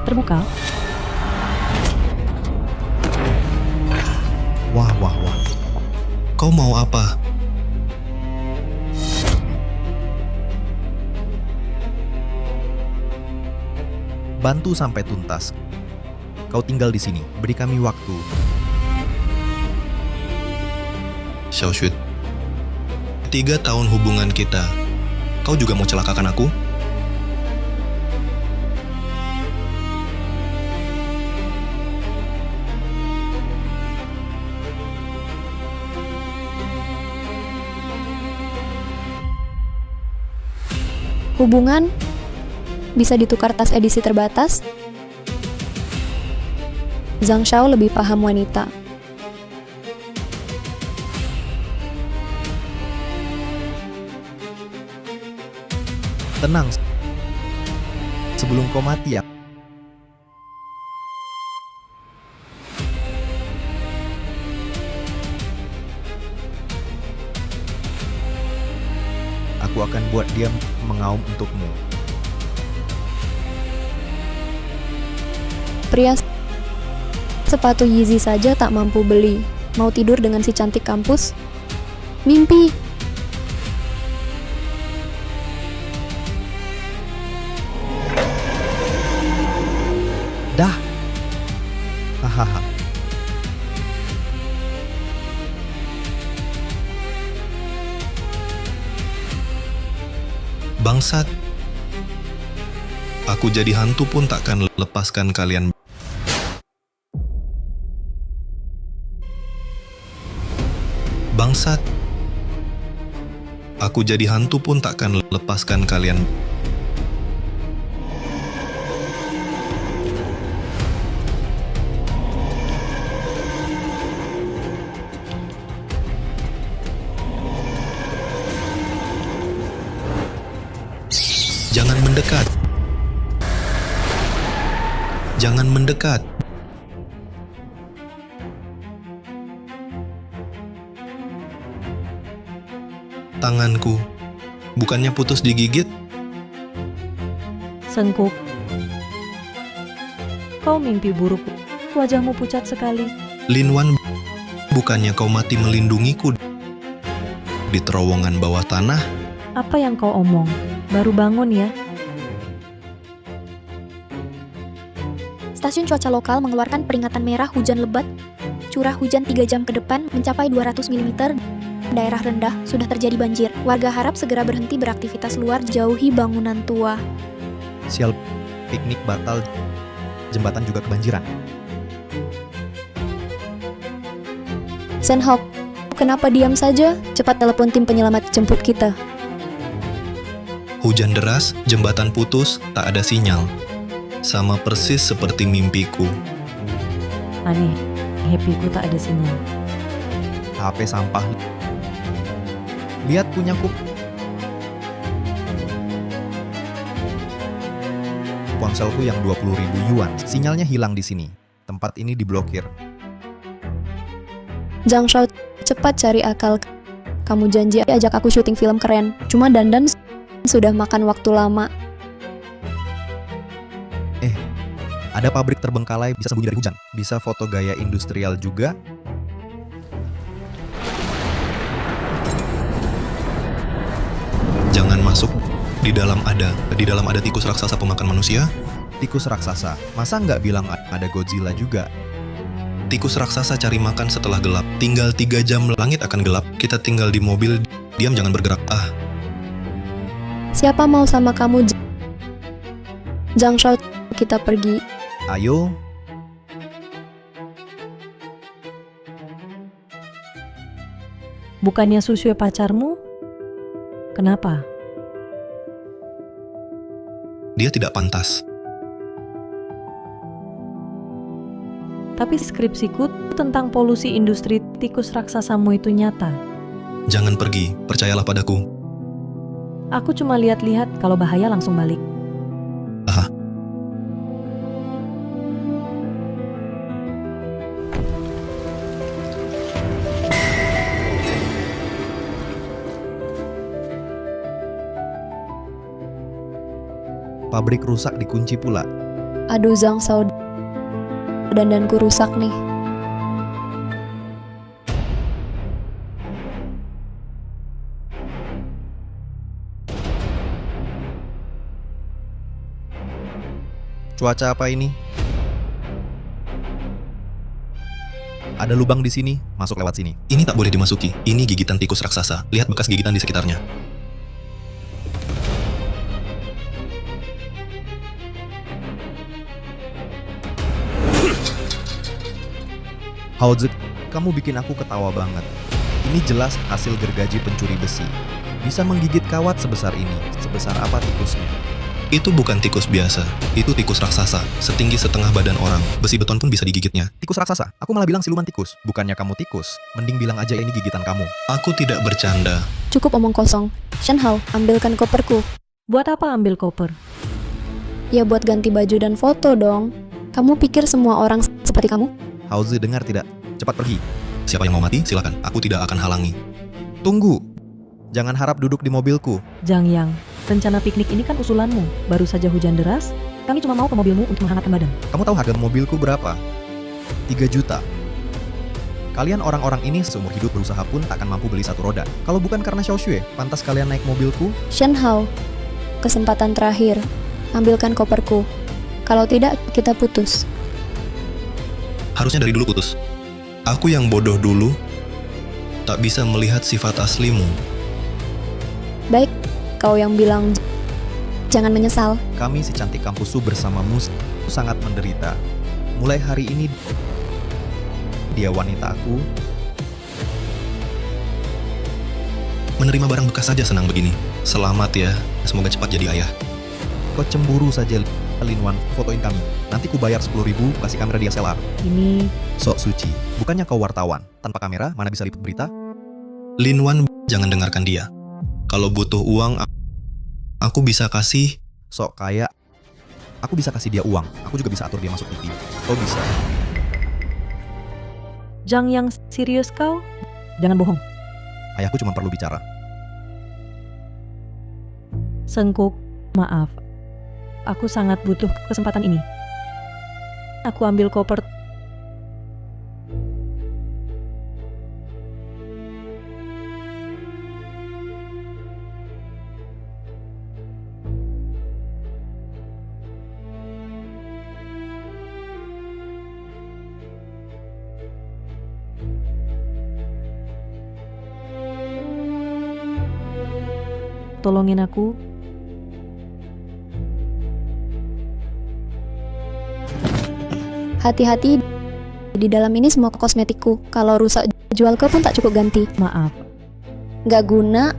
terbuka. Wah. Kau mau apa? Bantu sampai tuntas. Kau tinggal di sini. Beri kami waktu. Xiaoxue, 3 tahun hubungan kita. Kau juga mau celakakan aku? Hubungan bisa ditukar tas edisi terbatas. Zhang Shao lebih paham wanita. Tenang. Sebelum kau mati ya. Aku akan buat dia mengaum untukmu. Pria sepatu Yeezy saja tak mampu beli. Mau tidur dengan si cantik kampus? Mimpi. Dah. Hahaha. Bangsat. Aku jadi hantu pun takkan lepaskan kalian. Bangsat. Aku jadi hantu pun takkan lepaskan kalian. Jangan mendekat. Jangan mendekat. Tanganku, bukannya putus digigit? Sengkuk. Kau mimpi buruk. Wajahmu pucat sekali. Lin Wan, bukannya kau mati melindungiku di terowongan bawah tanah? Apa yang kau omong? Baru bangun ya? Stasiun cuaca lokal mengeluarkan peringatan merah hujan lebat. Curah hujan 3 jam ke depan mencapai 200 mm. Daerah rendah sudah terjadi banjir. Warga harap segera berhenti beraktivitas luar, jauhi bangunan tua. Sial, piknik batal. Jembatan juga kebanjiran. Senhok, kenapa diam saja? Cepat telepon tim penyelamat jemput kita. Hujan deras, jembatan putus, tak ada sinyal. Sama persis seperti mimpiku. Aneh, happyku tak ada sinyal. HP sampah. Lihat punyaku. Ponselku yang 20.000 yuan. Sinyalnya hilang di sini. Tempat ini diblokir. Zhang Shao, cepat cari akal. Kamu janji ajak aku syuting film keren. Cuma dandan sudah makan waktu lama. Ada pabrik terbengkalai bisa sembunyi dari hujan. Bisa foto gaya industrial juga. Jangan masuk. Di dalam ada tikus raksasa pemakan manusia. Tikus raksasa. Masa nggak bilang ada Godzilla juga? Tikus raksasa cari makan setelah gelap. Tinggal 3 jam langit akan gelap. Kita tinggal di mobil. Diam, jangan bergerak. Siapa mau sama kamu? Zhang Shao, kita pergi. Ayo. Bukannya Susue pacarmu? Kenapa? Dia tidak pantas. Tapi skripsiku tentang polusi industri tikus raksasamu itu nyata. Jangan pergi, percayalah padaku. Aku cuma lihat-lihat, kalau bahaya langsung balik. Pabrik rusak dikunci pula. Aduh Zhang Sao, dandanku rusak nih. Cuaca apa ini? Ada lubang di sini, masuk lewat sini. Ini tak boleh dimasuki. Ini gigitan tikus raksasa. Lihat bekas gigitan di sekitarnya. Haozi, kamu bikin aku ketawa banget. Ini jelas hasil gergaji pencuri besi. Bisa menggigit kawat sebesar ini. Sebesar apa tikusnya? Itu bukan tikus biasa, itu tikus raksasa, setinggi setengah badan orang. Besi beton pun bisa digigitnya. Tikus raksasa? Aku malah bilang siluman tikus. Bukannya kamu tikus. Mending bilang aja ini gigitan kamu. Aku tidak bercanda. Cukup omong kosong. Shen Hao, ambilkan koperku. Buat apa ambil koper? Ya buat ganti baju dan foto dong. Kamu pikir semua orang seperti kamu? Haozi, dengar tidak? Cepat pergi. Siapa yang mau mati, silakan. Aku tidak akan halangi. Tunggu. Jangan harap duduk di mobilku. Zhang Yang, rencana piknik ini kan usulanmu. Baru saja hujan deras, kami cuma mau ke mobilmu untuk menghangatkan badan. Kamu tahu harga mobilku berapa? 3 juta. Kalian orang-orang ini seumur hidup berusaha pun takkan mampu beli satu roda. Kalau bukan karena Xiao Xue, pantas kalian naik mobilku? Shen Hao, kesempatan terakhir. Ambilkan koperku. Kalau tidak, kita putus. Harusnya dari dulu putus. Aku yang bodoh dulu, tak bisa melihat sifat aslimu. Baik, kau yang bilang jangan menyesal. Kami si cantik kampusu bersamamu sangat menderita. Mulai hari ini, dia wanita aku. Menerima barang bekas saja senang begini. Selamat ya, semoga cepat jadi ayah. Kau cemburu saja, Lin Wan, fotoin kami. Nanti ku bayar 10.000, kasih kamera DSLR. Ini Sok suci, bukannya kau wartawan. Tanpa kamera, mana bisa liput berita? Lin Wan, jangan dengarkan dia. Kalau butuh uang, aku bisa kasih. Sok kaya, aku bisa kasih dia uang. Aku juga bisa atur dia masuk TV. Kau bisa. Zhang Yang, serius kau? Jangan bohong. Ayahku cuma perlu bicara. Sengkuk, maaf. Aku sangat butuh kesempatan ini. Aku ambil koper. Tolongin aku. Hati-hati, di dalam ini semua kosmetikku. Kalau rusak, jual ke pun tak cukup ganti. Maaf. Gak guna.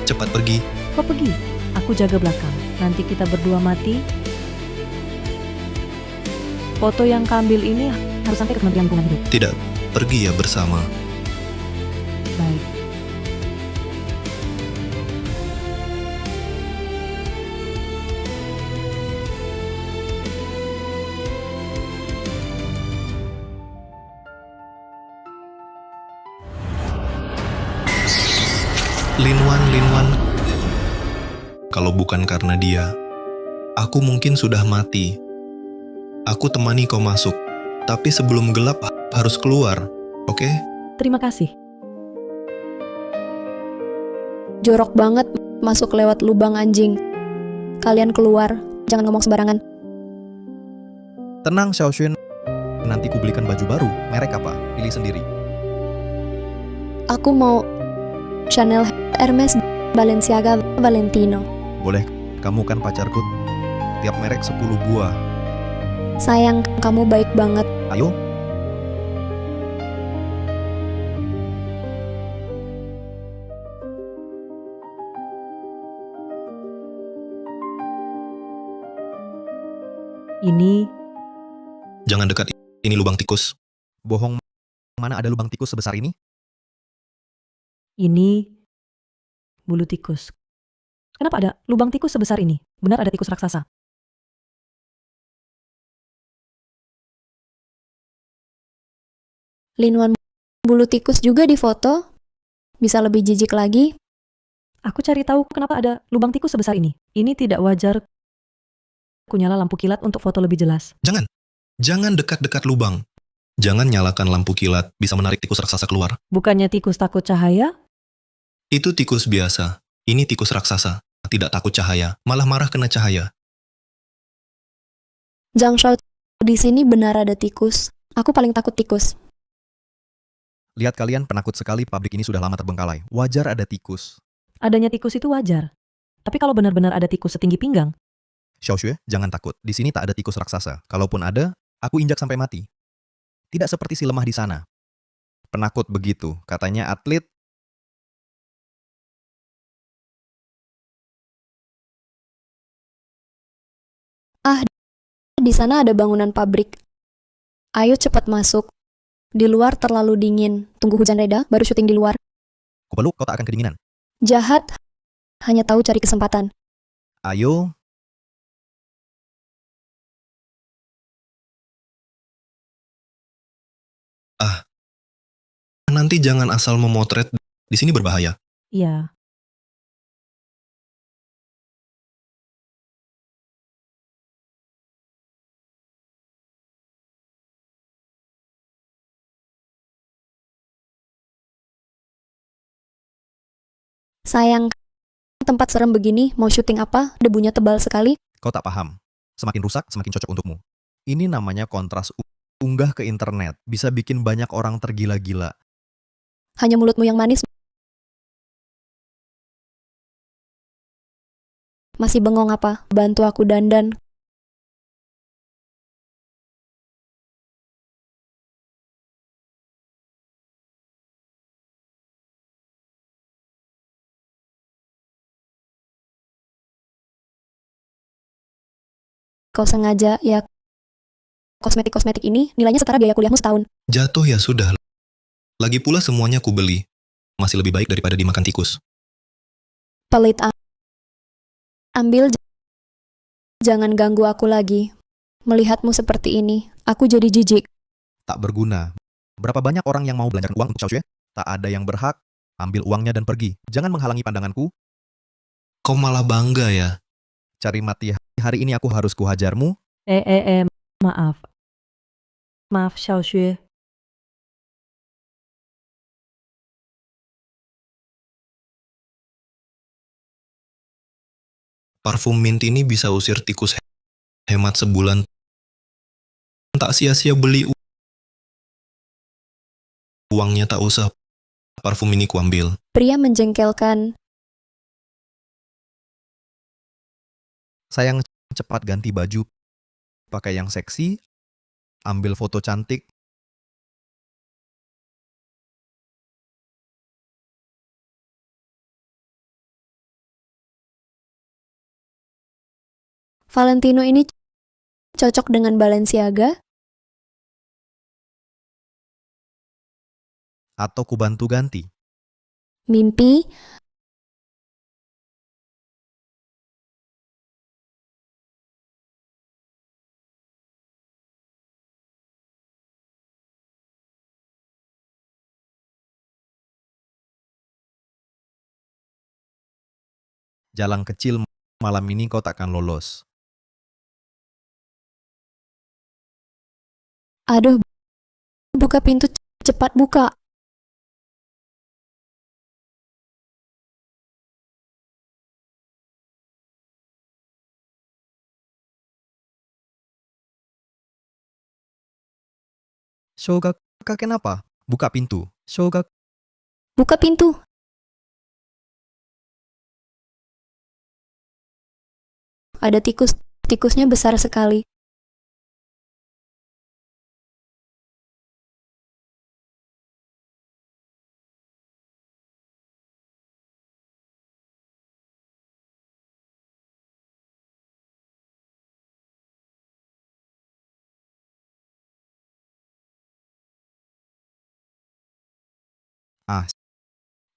Cepat pergi. Kau pergi. Aku jaga belakang. Nanti kita berdua mati. Foto yang kambil ini harus sampai ke Kementerian Lingkungan Hidup. Tidak, pergi ya bersama. Baik. Lin Wan. Kalau bukan karena dia, aku mungkin sudah mati. Aku temani kau masuk, tapi sebelum gelap harus keluar, oke? Terima kasih. Jorok banget masuk lewat lubang anjing. Kalian keluar, jangan ngomong sembarangan. Tenang Xiao Xun, nanti ku belikan baju baru. Merek apa? Pilih sendiri. Aku mau Chanel, Hermes, Balenciaga, Valentino. Boleh, kamu kan pacarku. Tiap merek 10 buah. Sayang, kamu baik banget. Ayo. Ini Jangan dekat, ini lubang tikus. Bohong, mana ada lubang tikus sebesar ini? bulu tikus. Kenapa ada lubang tikus sebesar ini? Benar ada tikus raksasa. Lin Wan Bulu tikus juga difoto. Bisa lebih jijik lagi. Aku cari tahu kenapa ada lubang tikus sebesar ini. Ini tidak wajar. Aku nyala lampu kilat untuk foto lebih jelas. Jangan dekat-dekat lubang. Jangan nyalakan lampu kilat, bisa menarik tikus raksasa keluar. Bukannya tikus takut cahaya? Itu tikus biasa. Ini tikus raksasa. Tidak takut cahaya, malah marah kena cahaya. Zhang Shao, di sini benar ada tikus. Aku paling takut tikus. Lihat kalian penakut sekali, pabrik ini sudah lama terbengkalai. Wajar ada tikus. Adanya tikus itu wajar. Tapi kalau benar-benar ada tikus setinggi pinggang, Xiaoxue, jangan takut. Di sini tak ada tikus raksasa. Kalaupun ada, aku injak sampai mati. Tidak seperti si lemah di sana. Penakut begitu, katanya atlet. Di sana ada bangunan pabrik. Ayo cepat masuk. Di luar terlalu dingin. Tunggu hujan reda, baru syuting di luar. Kupeluk, kau tak akan kedinginan. Jahat, hanya tahu cari kesempatan. Ayo. Nanti jangan asal memotret. Di sini berbahaya. iya. Sayang, tempat serem begini, mau syuting apa? Debunya tebal sekali. Kau tak paham. Semakin rusak, semakin cocok untukmu. Ini namanya kontras. Unggah ke internet. Bisa bikin banyak orang tergila-gila. Hanya mulutmu yang manis. Masih bengong apa? Bantu aku dandan. Kau sengaja, ya. Kosmetik-kosmetik ini nilainya setara biaya kuliahmu setahun. Jatuh ya sudah. Lagi pula semuanya ku beli. Masih lebih baik daripada dimakan tikus. Pelit. Ambil. Jangan ganggu aku lagi. Melihatmu seperti ini, aku jadi jijik. Tak berguna. Berapa banyak orang yang mau belanjakan uang untuk Xiaoxue? Tak ada yang berhak. Ambil uangnya dan pergi. Jangan menghalangi pandanganku. Kau malah bangga ya? Cari mati. Hari ini aku harus kuhajarmu. Maaf. Maaf, Xiaoxue. Parfum mint ini bisa usir tikus, hemat sebulan. Tak sia-sia beli uangnya, tak usah. Parfum ini kuambil. Pria menjengkelkan. Sayang, cepat ganti baju. Pakai yang seksi. Ambil foto cantik. Valentino ini cocok dengan Balenciaga. Atau kubantu ganti. Mimpi. Jalan kecil, malam ini kau takkan lolos. Aduh, buka pintu, cepat buka. Shoga, kenapa? Buka pintu. Shoga, Buka pintu. Ada tikus. Tikusnya besar sekali.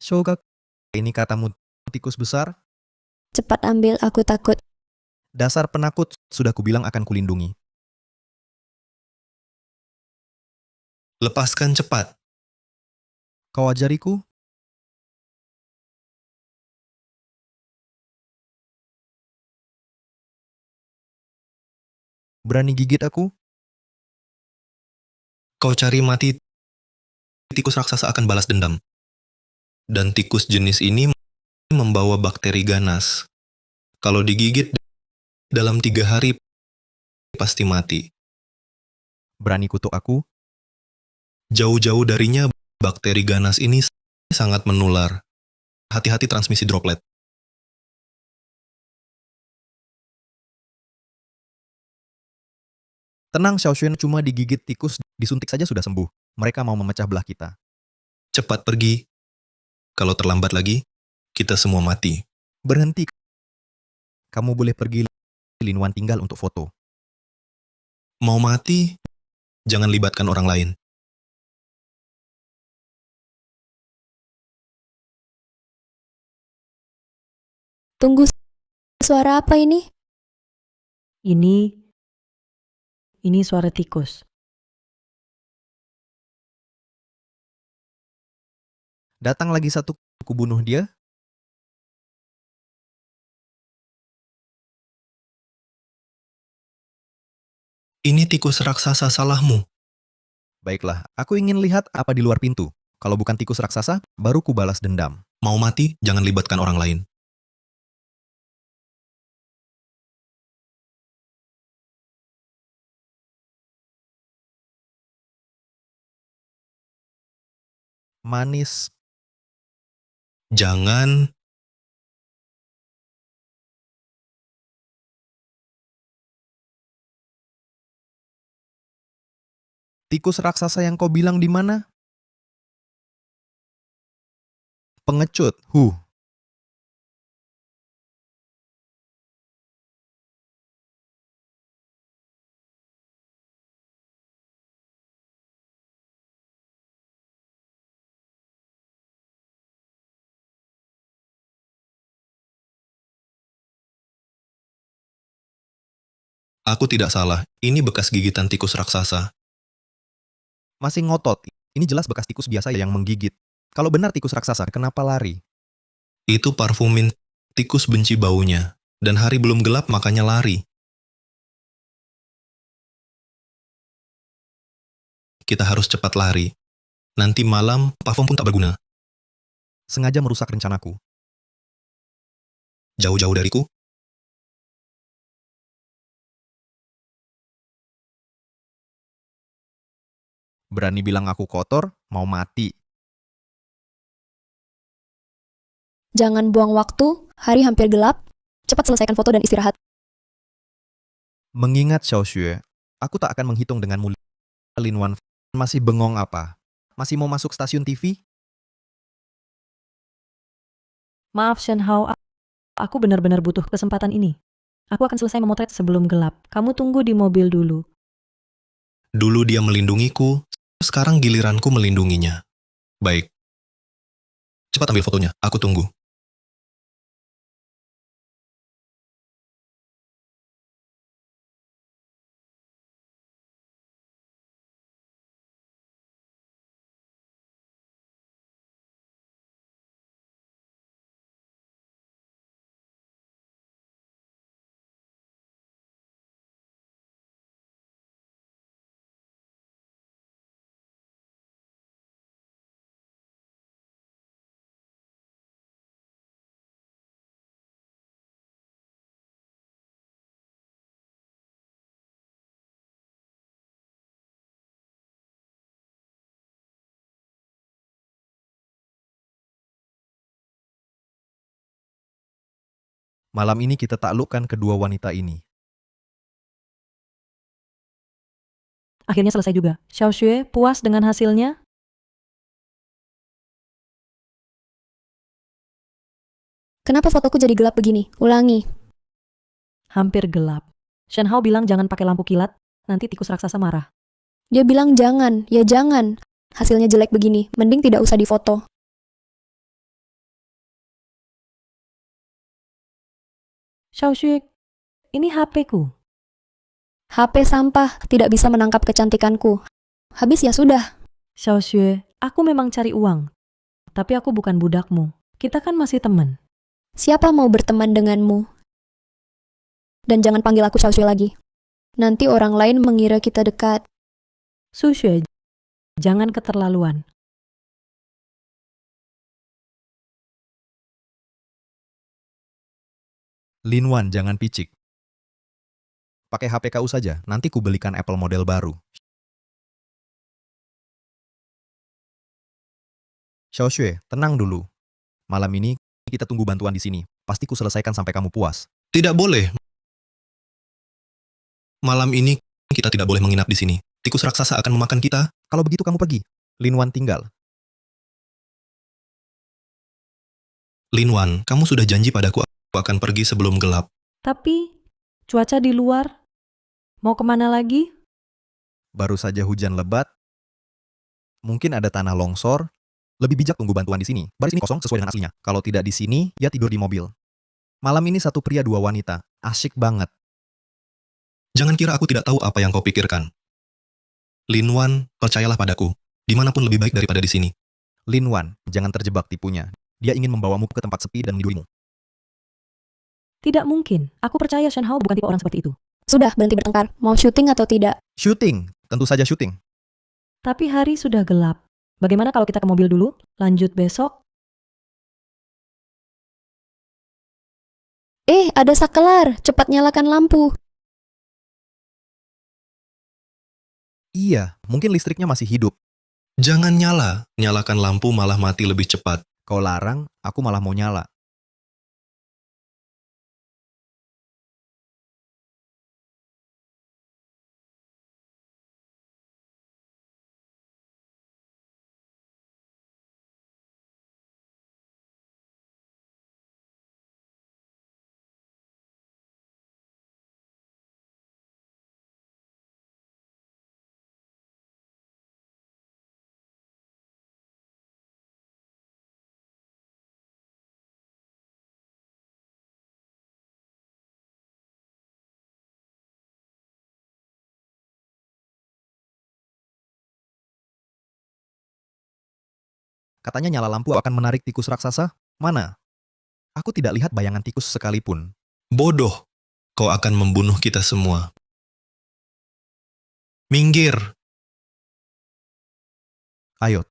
Shoga, ini katamu tikus besar? Cepat ambil, aku takut. Dasar penakut, sudah kubilang akan kulindungi. Lepaskan cepat. Kau ajariku? Berani gigit aku? Kau cari mati, tikus raksasa akan balas dendam. Dan tikus jenis ini membawa bakteri ganas. Kalau digigit dalam 3 hari, pasti mati. Berani kutuk aku? Jauh-jauh darinya, bakteri ganas ini sangat menular. Hati-hati transmisi droplet. Tenang, Xiaoxuan, cuma digigit tikus, disuntik saja sudah sembuh. Mereka mau memecah belah kita. Cepat pergi. Kalau terlambat lagi, kita semua mati. Berhenti. Kamu boleh pergi, Lin Wan tinggal untuk foto. Mau mati, jangan libatkan orang lain. Tunggu, suara apa ini? Ini suara tikus. Datang lagi satu, aku bunuh dia. Ini tikus raksasa, salahmu. Baiklah, aku ingin lihat apa di luar pintu. Kalau bukan tikus raksasa, baru ku balas dendam. Mau mati, jangan libatkan orang lain. Manis. Jangan. Tikus raksasa yang kau bilang di mana? Pengecut. Aku tidak salah. Ini bekas gigitan tikus raksasa. Masih ngotot. Ini jelas bekas tikus biasa yang menggigit. Kalau benar tikus raksasa, kenapa lari? Itu parfumin. Tikus benci baunya. Dan hari belum gelap, makanya lari. Kita harus cepat lari. Nanti malam, parfum pun tak berguna. Sengaja merusak rencanaku. Jauh-jauh dariku. Berani bilang aku kotor, mau mati. Jangan buang waktu, hari hampir gelap. Cepat selesaikan foto dan istirahat. Mengingat Xiaoxue, aku tak akan menghitung denganmu. Lin Wan masih bengong apa? Masih mau masuk stasiun TV? Maaf Shen Hao, aku benar-benar butuh kesempatan ini. Aku akan selesai memotret sebelum gelap. Kamu tunggu di mobil dulu. Dulu dia melindungiku, sekarang giliranku melindunginya. Baik. Cepat ambil fotonya, aku tunggu. Malam ini kita taklukkan kedua wanita ini. Akhirnya selesai juga. Xiaoxue, puas dengan hasilnya? Kenapa fotoku jadi gelap begini? Ulangi. Hampir gelap. Shen Hao bilang jangan pakai lampu kilat, nanti tikus raksasa marah. Dia bilang jangan, ya jangan. Hasilnya jelek begini, mending tidak usah difoto. Xiaoxue, ini HP-ku. HP sampah, tidak bisa menangkap kecantikanku. Habis ya sudah. Xiaoxue, aku memang cari uang. Tapi aku bukan budakmu. Kita kan masih teman. Siapa mau berteman denganmu? Dan jangan panggil aku Xiaoxue lagi. Nanti orang lain mengira kita dekat. Sushue, jangan keterlaluan. Linwan, jangan picik. Pakai HPKU saja, nanti ku belikan Apple model baru. Xiaoxue, tenang dulu. Malam ini kita tunggu bantuan di sini. Pasti ku selesaikan sampai kamu puas. Tidak boleh. Malam ini kita tidak boleh menginap di sini. Tikus raksasa akan memakan kita. Kalau begitu kamu pergi. Linwan tinggal. Linwan, kamu sudah janji padaku aku akan pergi sebelum gelap. Tapi, cuaca di luar. Mau kemana lagi? Baru saja hujan lebat. Mungkin ada tanah longsor. Lebih bijak tunggu bantuan di sini. Baris ini kosong sesuai dengan aslinya. Kalau tidak di sini, ya tidur di mobil. Malam ini satu pria dua wanita. Asyik banget. Jangan kira aku tidak tahu apa yang kau pikirkan. Linwan, percayalah padaku. Dimanapun lebih baik daripada di sini. Linwan, jangan terjebak tipunya. Dia ingin membawamu ke tempat sepi dan menidurimu. Tidak mungkin. Aku percaya Shen Hao bukan tipe orang seperti itu. Sudah, berhenti bertengkar. Mau syuting atau tidak? Syuting, tentu saja syuting. Tapi hari sudah gelap. Bagaimana kalau kita ke mobil dulu? Lanjut besok? Ada sakelar. Cepat nyalakan lampu. Iya, mungkin listriknya masih hidup. Jangan nyala. Nyalakan lampu malah mati lebih cepat. Kau larang, aku malah mau nyala. Katanya nyala lampu akan menarik tikus raksasa. Mana? Aku tidak lihat bayangan tikus sekalipun. Bodoh. Kau akan membunuh kita semua. Minggir. Ayo.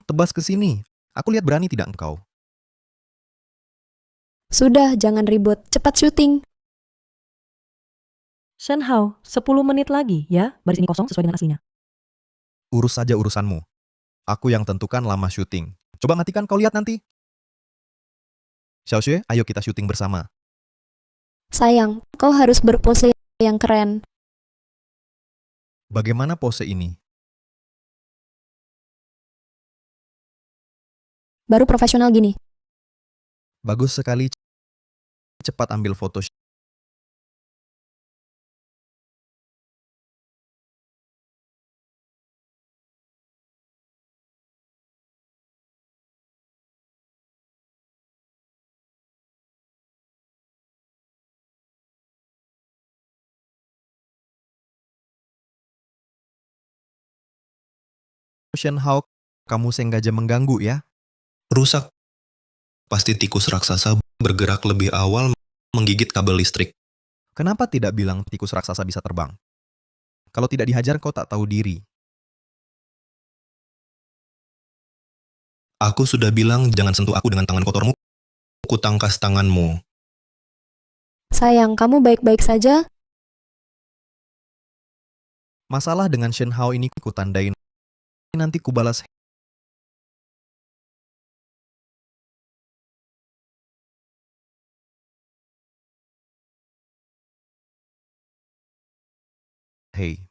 Tebas ke sini. Aku lihat berani tidak engkau. Sudah, jangan ribut. Cepat syuting. Shen Hao, 10 menit lagi ya. Baris ini kosong sesuai dengan aslinya. Urus saja urusanmu. Aku yang tentukan lama syuting. Coba matikan kau lihat nanti. Xiaoxue, ayo kita syuting bersama. Sayang, kau harus berpose yang keren. Bagaimana pose ini? Baru profesional gini. Bagus sekali. Cepat ambil foto. Shen Hao, kamu sengaja mengganggu ya? Rusak. Pasti tikus raksasa bergerak lebih awal menggigit kabel listrik. Kenapa tidak bilang tikus raksasa bisa terbang? Kalau tidak dihajar kau tak tahu diri. Aku sudah bilang jangan sentuh aku dengan tangan kotormu. Aku tangkas tanganmu. Sayang, kamu baik-baik saja? Masalah dengan Shen Hao ini ku tandain. Nanti ku balas. Hei.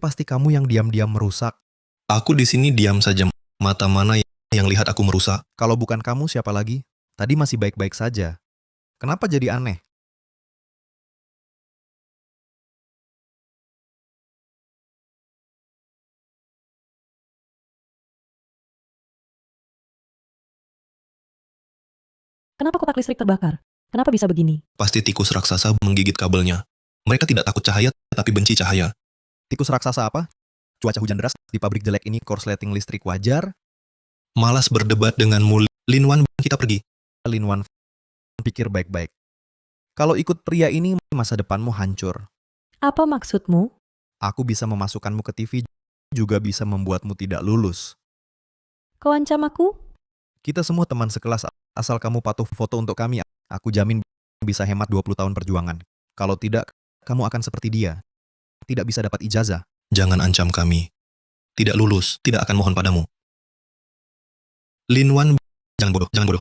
Pasti kamu yang diam-diam merusak. Aku di sini diam saja. Mata mana yang lihat aku merusak? Kalau bukan kamu, siapa lagi? Tadi masih baik-baik saja. Kenapa jadi aneh? Kenapa kotak listrik terbakar? Kenapa bisa begini? Pasti tikus raksasa menggigit kabelnya. Mereka tidak takut cahaya, tapi benci cahaya. Tikus raksasa apa? Cuaca hujan deras di pabrik jelek ini, korsleting listrik wajar. Malas berdebat denganmu, Lin Wan, kita pergi. Lin Wan pikir baik-baik. Kalau ikut pria ini, masa depanmu hancur. Apa maksudmu? Aku bisa memasukkanmu ke TV, juga bisa membuatmu tidak lulus. Kau ancam aku? Kita semua teman sekelas, asal kamu patuh foto untuk kami, aku jamin bisa hemat 20 tahun perjuangan. Kalau tidak, kamu akan seperti dia. Tidak bisa dapat ijazah. Jangan ancam kami. Tidak lulus, tidak akan mohon padamu. Lin Wan, jangan bodoh.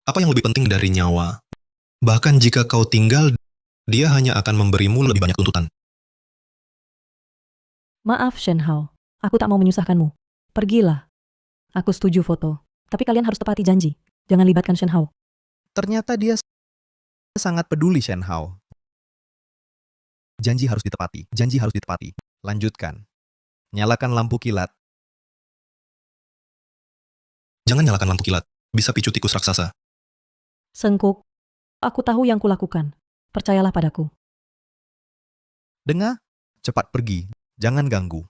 Apa yang lebih penting dari nyawa? Bahkan jika kau tinggal, dia hanya akan memberimu lebih banyak tuntutan. Maaf, Shen Hao. Aku tak mau menyusahkanmu. Pergilah. Aku setuju foto. Tapi kalian harus tepati janji. Jangan libatkan Shen Hao. Ternyata dia sangat peduli, Shen Hao. Janji harus ditepati. Lanjutkan. Nyalakan lampu kilat. Jangan nyalakan lampu kilat. Bisa picu tikus raksasa. Sengkuk. Aku tahu yang kulakukan. Percayalah padaku. Dengar, cepat pergi. Jangan ganggu.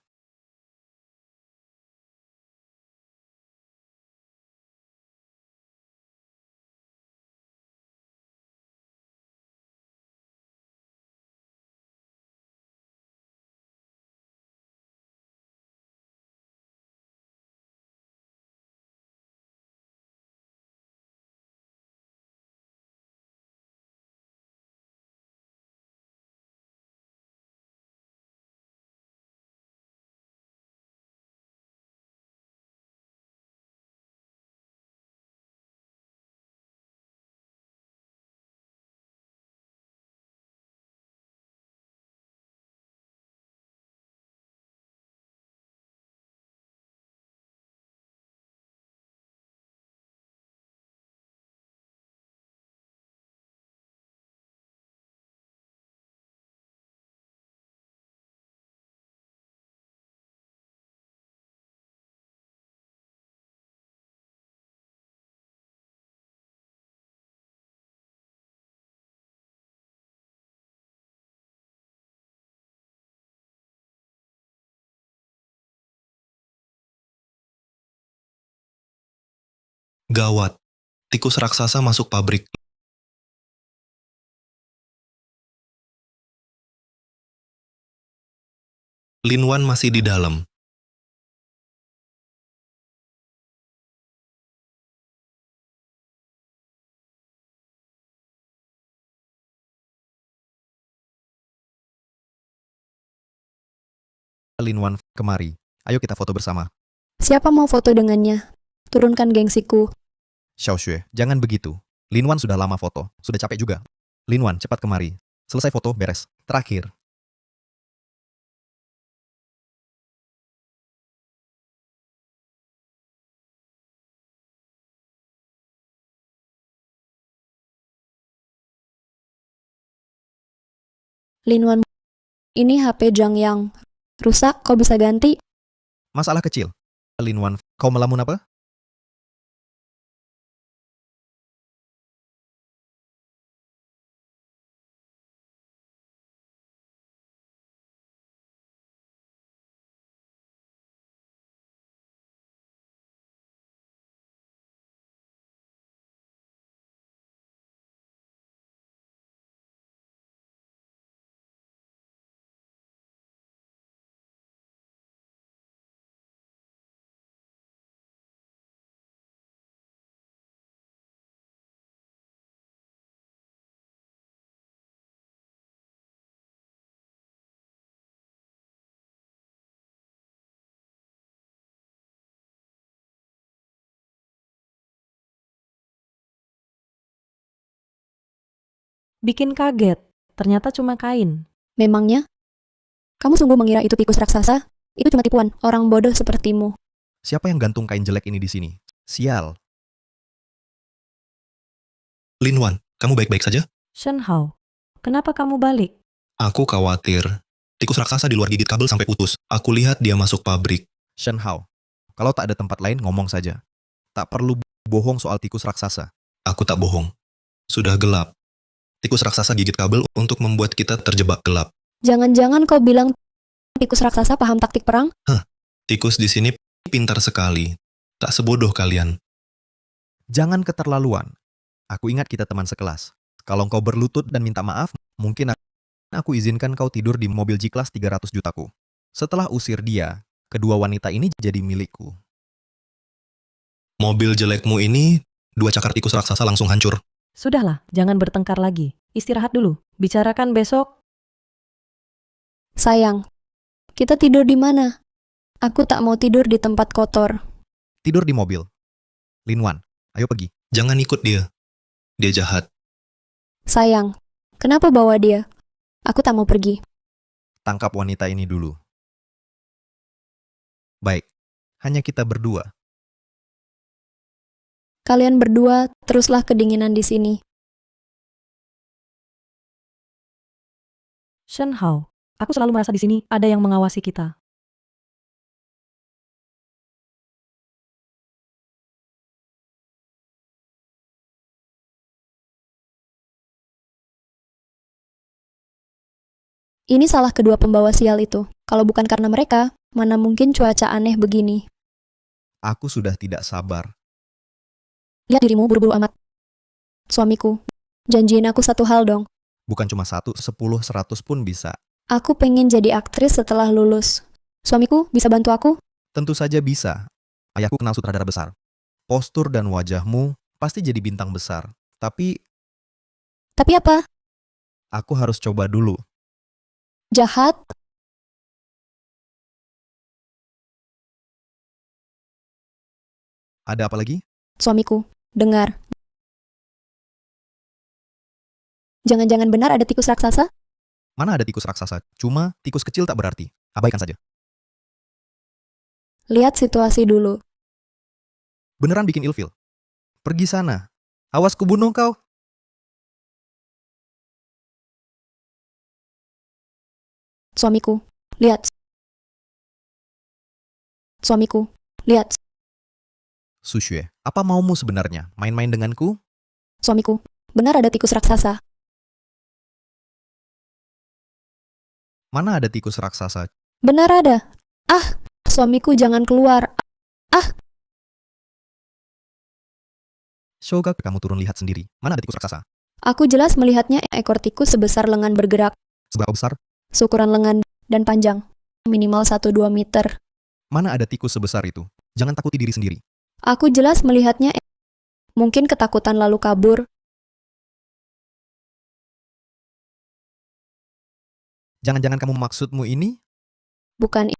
Gawat. Tikus raksasa masuk pabrik. Lin Wan masih di dalam. Lin Wan, kemari. Ayo kita foto bersama. Siapa mau foto dengannya? Turunkan gengsiku. Xiao Xue, jangan begitu. Lin Wan sudah lama foto. Sudah capek juga. Lin Wan, cepat kemari. Selesai foto, beres. Terakhir. Lin Wan, ini HP Zhang Yang. Rusak, kau bisa ganti? Masalah kecil. Lin Wan, kau melamun apa? Bikin kaget. Ternyata cuma kain. Memangnya? Kamu sungguh mengira itu tikus raksasa? Itu cuma tipuan orang bodoh sepertimu. Siapa yang gantung kain jelek ini di sini? Sial. Lin Wan, kamu baik-baik saja? Shen Hao, kenapa kamu balik? Aku khawatir. Tikus raksasa di luar gigit kabel sampai putus. Aku lihat dia masuk pabrik. Shen Hao, kalau tak ada tempat lain ngomong saja. Tak perlu bohong soal tikus raksasa. Aku tak bohong. Sudah gelap. Tikus raksasa gigit kabel untuk membuat kita terjebak gelap. Jangan-jangan kau bilang tikus raksasa paham taktik perang? Tikus di sini pintar sekali. Tak sebodoh kalian. Jangan keterlaluan. Aku ingat kita teman sekelas. Kalau kau berlutut dan minta maaf, mungkin aku izinkan kau tidur di mobil G-Class 300 jutaku. Setelah usir dia, kedua wanita ini jadi milikku. Mobil jelekmu ini, 2 cakar tikus raksasa langsung hancur. Sudahlah, jangan bertengkar lagi. Istirahat dulu. Bicarakan besok. Sayang, kita tidur di mana? Aku tak mau tidur di tempat kotor. Tidur di mobil. Linwan, ayo pergi. Jangan ikut dia. Dia jahat. Sayang, kenapa bawa dia? Aku tak mau pergi. Tangkap wanita ini dulu. Baik, hanya kita berdua. Kalian berdua teruslah kedinginan di sini. Shen Hao, aku selalu merasa di sini ada yang mengawasi kita. Ini salah kedua pembawa sial itu. Kalau bukan karena mereka, mana mungkin cuaca aneh begini. Aku sudah tidak sabar. Lihat dirimu buru-buru amat. Suamiku, janjiin aku satu hal dong. Bukan cuma 1, 10, 100 pun bisa. Aku pengen jadi aktris setelah lulus. Suamiku, bisa bantu aku? Tentu saja bisa. Ayahku kenal sutradara besar. Postur dan wajahmu pasti jadi bintang besar. Tapi Tapi apa? aku harus coba dulu. Jahat? Ada apa lagi? Suamiku, dengar. Jangan-jangan benar ada tikus raksasa? Mana ada tikus raksasa? Cuma tikus kecil tak berarti. Abaikan saja. Lihat situasi dulu. Beneran bikin ilfil. Pergi sana. Awas kubunuh kau. Suamiku, lihat. Suamiku, lihat. Sushue, apa maumu sebenarnya? Main-main denganku? Suamiku, benar ada tikus raksasa. Mana ada tikus raksasa? Benar ada. Ah, suamiku jangan keluar. Shoga, kamu turun lihat sendiri. Mana ada tikus raksasa? Aku jelas melihatnya ekor tikus sebesar lengan bergerak. Seberapa besar? Seukuran lengan dan panjang. Minimal 1-2 meter. Mana ada tikus sebesar itu? Jangan takuti diri sendiri. Aku jelas melihatnya. Mungkin ketakutan lalu kabur. Jangan-jangan kamu maksudmu ini? Bukan,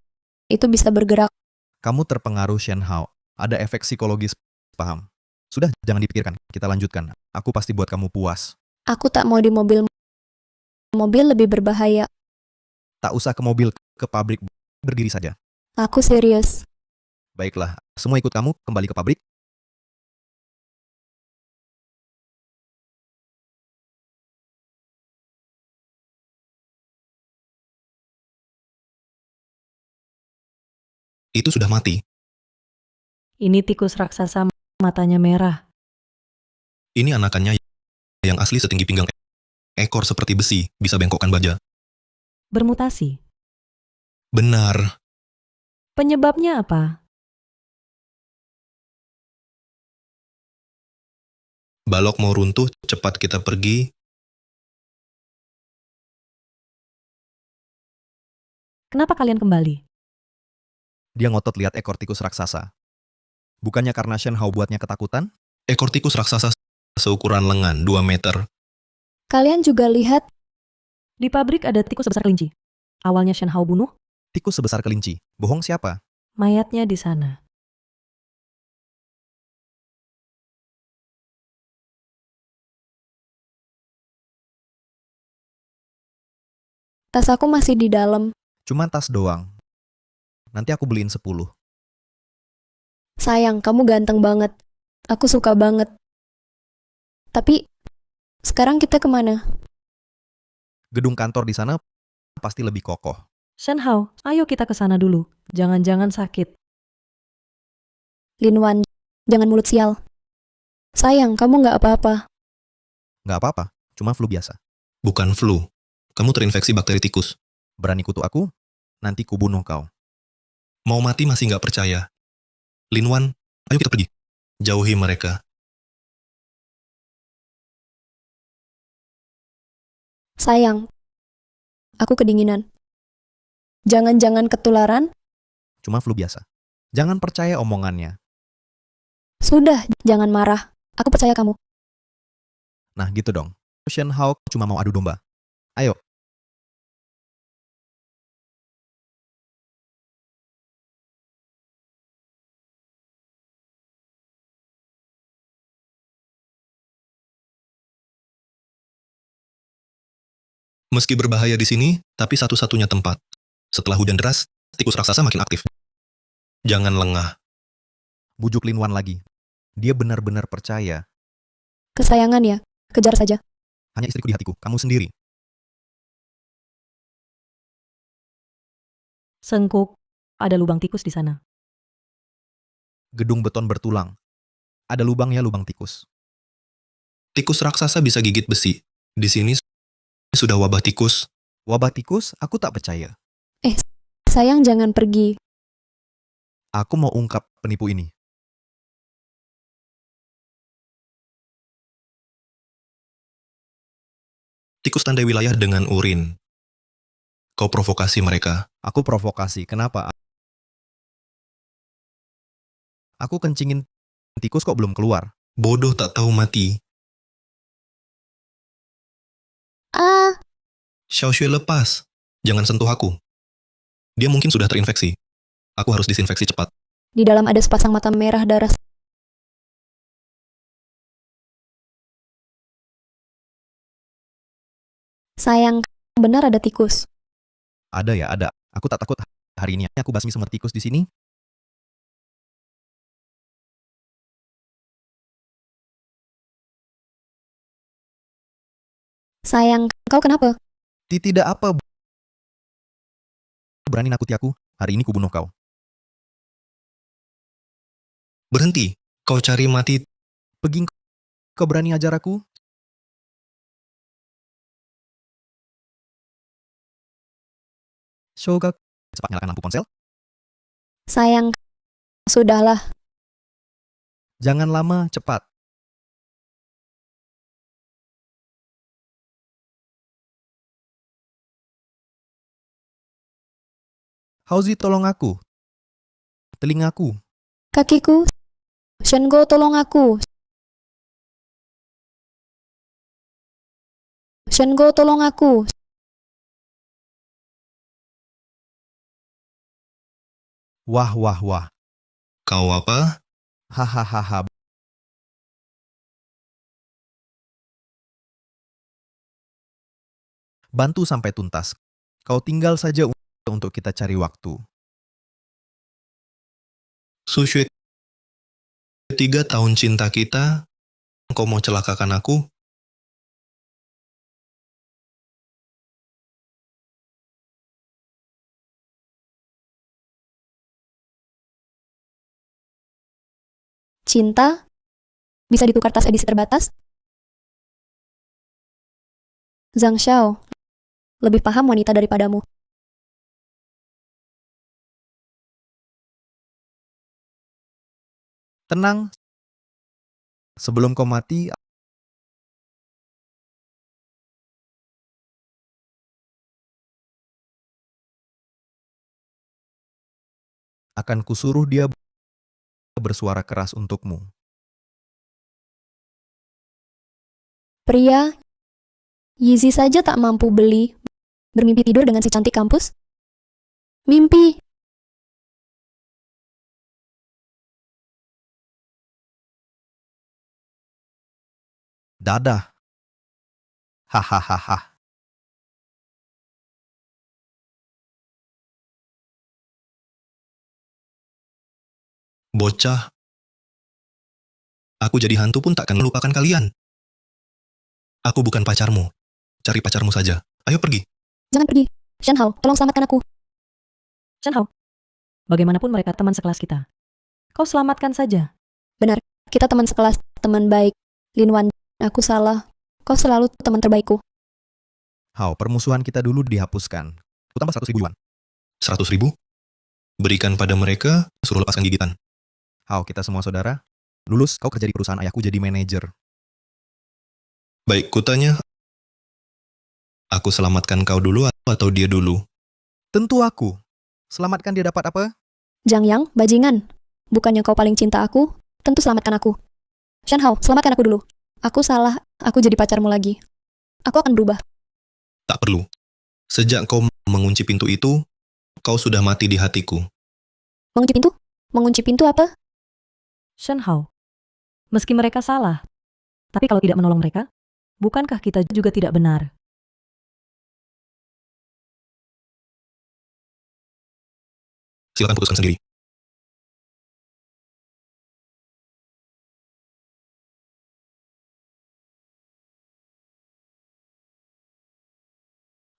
itu bisa bergerak. Kamu terpengaruh Shen Hao. Ada efek psikologis, paham? Sudah, jangan dipikirkan. Kita lanjutkan. Aku pasti buat kamu puas. Aku tak mau di mobil. Mobil lebih berbahaya. Tak usah ke mobil, ke pabrik. Berdiri saja. Aku serius. Baiklah, semua ikut kamu kembali ke pabrik. Itu sudah mati. Ini tikus raksasa matanya merah. Ini anakannya yang asli setinggi pinggang. Ekor seperti besi, bisa bengkokkan baja. Bermutasi. Benar. Penyebabnya apa? Balok mau runtuh, cepat kita pergi. Kenapa kalian kembali? Dia ngotot lihat ekor tikus raksasa. Bukannya karena Shen Hao buatnya ketakutan? Ekor tikus raksasa seukuran lengan 2 meter. Kalian juga lihat. Di pabrik ada tikus sebesar kelinci. Awalnya Shen Hao bunuh, Tikus sebesar kelinci. Bohong siapa? mayatnya di sana. Tas aku masih di dalam. Cuma tas doang. Nanti aku beliin 10. Sayang, kamu ganteng banget. Aku suka banget. Tapi, sekarang kita kemana? Gedung kantor di sana pasti lebih kokoh. Shen Hao, ayo kita ke sana dulu. Jangan-jangan sakit. Linwan, jangan mulut sial. Sayang, kamu nggak apa-apa. Nggak apa-apa. Cuma flu biasa. Bukan flu. Kamu terinfeksi bakteri tikus. Berani kutuk aku? Nanti kubunuh kau. Mau mati masih nggak percaya. Linwan, ayo kita pergi. Jauhi mereka. Sayang, aku kedinginan. Jangan-jangan ketularan? Cuma flu biasa. Jangan percaya omongannya. Sudah, jangan marah. Aku percaya kamu. Nah gitu dong. Shen Hao cuma mau adu domba. Ayo. Meski berbahaya di sini, tapi satu-satunya tempat. Setelah hujan deras, tikus raksasa makin aktif. Jangan lengah. Bujuk Linwan lagi. Dia benar-benar percaya. Kesayangan ya, kejar saja. Hanya istriku di hatiku, kamu sendiri. Sengkuk, ada lubang tikus di sana. Gedung beton bertulang. Ada lubangnya lubang tikus. Tikus raksasa bisa gigit besi. Di sini sudah wabah tikus. Wabah tikus, aku tak percaya. Sayang, jangan pergi. Aku mau ungkap penipu ini. Tikus tandai wilayah dengan urin. Kau provokasi mereka. Aku provokasi. Kenapa? Aku kencingin tikus kok belum keluar. Bodoh tak tahu mati. Ah, Xiao Xue lepas. Jangan sentuh aku. Dia mungkin sudah terinfeksi. Aku harus disinfeksi cepat. di dalam ada sepasang mata merah darah. Sayang, benar ada tikus. Ada ya, ada. Aku tak takut hari ini. Aku basmi semua tikus di sini. Sayang, kau kenapa? Tidak apa. Berani nakuti aku. Hari ini kubunuh kau. Berhenti. Kau cari mati. Pergi. Kau berani ajar aku? Shoga, cepat nyalakan lampu ponsel. Sayang, sudahlah. Jangan lama, cepat. Hauzi, tolong aku. Telingaku. Kakiku. Shengo, tolong aku. Shengo, tolong aku. Wah, wah, wah. Kau apa? Hahaha. Bantu sampai tuntas. Kau tinggal saja untuk kita cari waktu. Su Xue, 3 tahun cinta kita. Kau mau celakakan aku? Cinta? Bisa ditukar tas edisi terbatas? Zhang Xiao, lebih paham wanita daripadamu. Tenang. Sebelum kau mati, akan kusuruh dia bersuara keras untukmu. Pria, Yizi saja tak mampu beli. Bermimpi tidur dengan si cantik kampus? Mimpi. Dadah. Hahaha. Bocah. Aku jadi hantu pun takkan melupakan kalian. Aku bukan pacarmu. Cari pacarmu saja. Ayo pergi. Jangan pergi. Shen Hao, tolong selamatkan aku. Shen Hao, bagaimanapun mereka teman sekelas kita. Kau selamatkan saja. Benar, kita teman sekelas, teman baik. Lin Wan, aku salah. Kau selalu teman terbaikku. Hao, permusuhan kita dulu dihapuskan. Ku tambah 100.000 yuan. 100.000? Berikan pada mereka, suruh lepaskan gigitan. Hao, kita semua saudara. Lulus, kau kerja di perusahaan ayahku jadi manajer. Baik, kutanya, aku selamatkan kau dulu atau dia dulu? Tentu aku. Selamatkan dia dapat apa? Zhang Yang, bajingan. Bukannya kau paling cinta aku, tentu selamatkan aku. Shen Hao, selamatkan aku dulu. Aku salah, aku jadi pacarmu lagi. Aku akan berubah. Tak perlu. Sejak kau mengunci pintu itu, kau sudah mati di hatiku. Mengunci pintu? Mengunci pintu apa? Shen Hao, meski mereka salah, tapi kalau tidak menolong mereka, bukankah kita juga tidak benar? Silakan putuskan sendiri.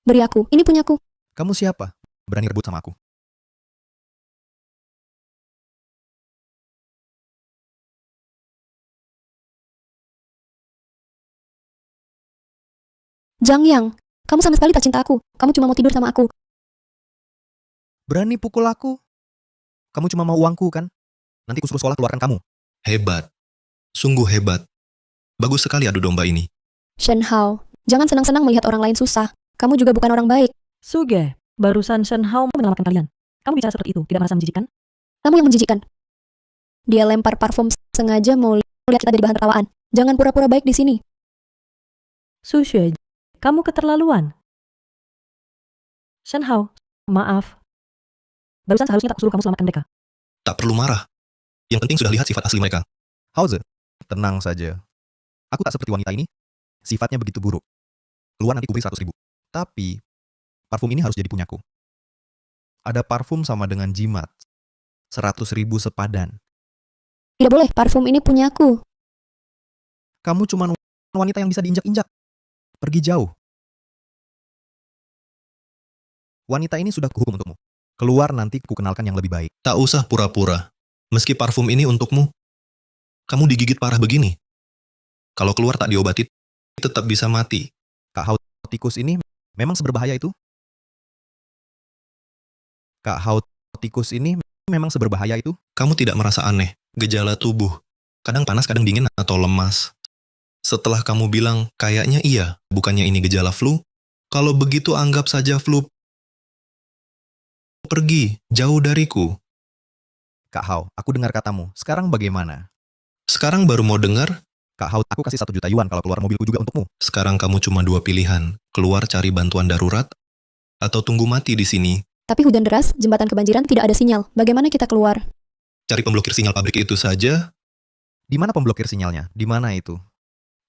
Beri aku, ini punyaku. Kamu siapa? Berani rebut sama aku. Zhang Yang, kamu sama sekali tak cinta aku. Kamu cuma mau tidur sama aku. Berani pukul aku? Kamu cuma mau uangku kan? Nanti ku suruh sekolah keluarkan kamu. Hebat. Sungguh hebat. Bagus sekali adu domba ini. Shen Hao, jangan senang-senang melihat orang lain susah. Kamu juga bukan orang baik. Suge, barusan Shen Hao menyelamatkan kalian. Kamu bicara seperti itu, tidak merasa menjijikan? Kamu yang menjijikan. Dia lempar parfum sengaja mau lihat kita jadi bahan tertawaan. Jangan pura-pura baik di sini. Su Xue, kamu keterlaluan. Shen Hao, maaf. Barusan seharusnya tak suruh kamu selamatkan mereka. Tak perlu marah. Yang penting sudah lihat sifat asli mereka. Hauze, tenang saja. Aku tak seperti wanita ini. Sifatnya begitu buruk. Keluar nanti ku beri 100.000. Tapi, parfum ini harus jadi punyaku. Ada parfum sama dengan jimat. 100.000 sepadan. Tidak boleh, parfum ini punyaku. Kamu cuma wanita yang bisa diinjak-injak. Pergi jauh. Wanita ini sudah kuhukum untukmu. Keluar nanti ku kenalkan yang lebih baik. Tak usah pura-pura. Meski parfum ini untukmu, kamu digigit parah begini. Kalau keluar tak diobati, tetap bisa mati. Kak Hao tikus ini memang seberbahaya itu? Kak Hao tikus ini memang seberbahaya itu? Kamu tidak merasa aneh, gejala tubuh. Kadang panas, kadang dingin atau lemas. Setelah kamu bilang, kayaknya iya, bukannya ini gejala flu? Kalau begitu anggap saja flu. Pergi, jauh dariku. Kak Hao, aku dengar katamu. Sekarang bagaimana? Sekarang baru mau dengar? Kak Hao, aku kasih 1 juta yuan kalau keluar mobilku juga untukmu. Sekarang kamu cuma 2 pilihan. Keluar cari bantuan darurat, atau tunggu mati di sini. Tapi hujan deras, jembatan kebanjiran, tidak ada sinyal. Bagaimana kita keluar? Cari pemblokir sinyal pabrik itu saja. Di mana pemblokir sinyalnya? Di mana itu?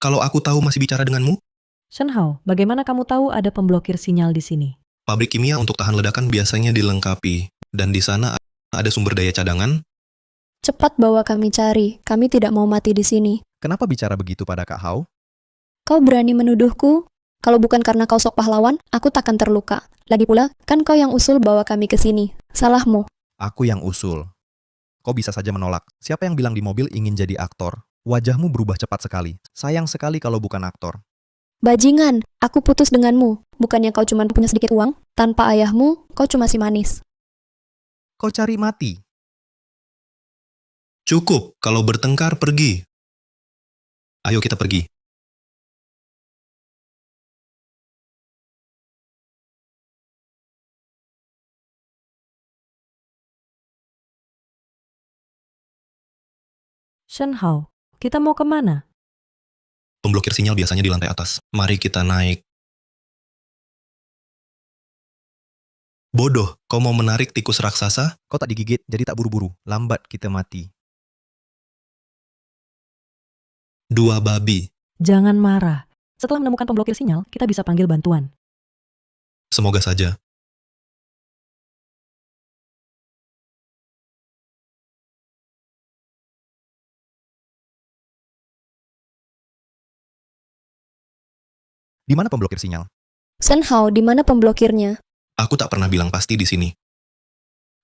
Kalau aku tahu masih bicara denganmu, Shen Hao, bagaimana kamu tahu ada pemblokir sinyal di sini? pabrik kimia untuk tahan ledakan biasanya dilengkapi. Dan di sana ada sumber daya cadangan. Cepat bawa kami cari. Kami tidak mau mati di sini. Kenapa bicara begitu pada Kak Hao? Kau berani menuduhku? Kalau bukan karena kau sok pahlawan, aku takkan terluka. Lagi pula, kan kau yang usul bawa kami ke sini. Salahmu. Aku yang usul. Kau bisa saja menolak. Siapa yang bilang di mobil ingin jadi aktor? Wajahmu berubah cepat sekali. Sayang sekali kalau bukan aktor. Bajingan, aku putus denganmu. Bukannya kau cuma punya sedikit uang? Tanpa ayahmu, kau cuma si manis. Kau cari mati. Cukup, kalau bertengkar pergi. Ayo kita pergi. Shen Hao, kita mau kemana? Pemblokir sinyal biasanya di lantai atas. Mari kita naik. Bodoh, kau mau menarik tikus raksasa? Kau tak digigit, jadi tak buru-buru. Lambat kita mati. 2 babi. Jangan marah. Setelah menemukan pemblokir sinyal, kita bisa panggil bantuan. Semoga saja. Di mana pemblokir sinyal? Shen Hao, di mana pemblokirnya? Aku tak pernah bilang pasti di sini.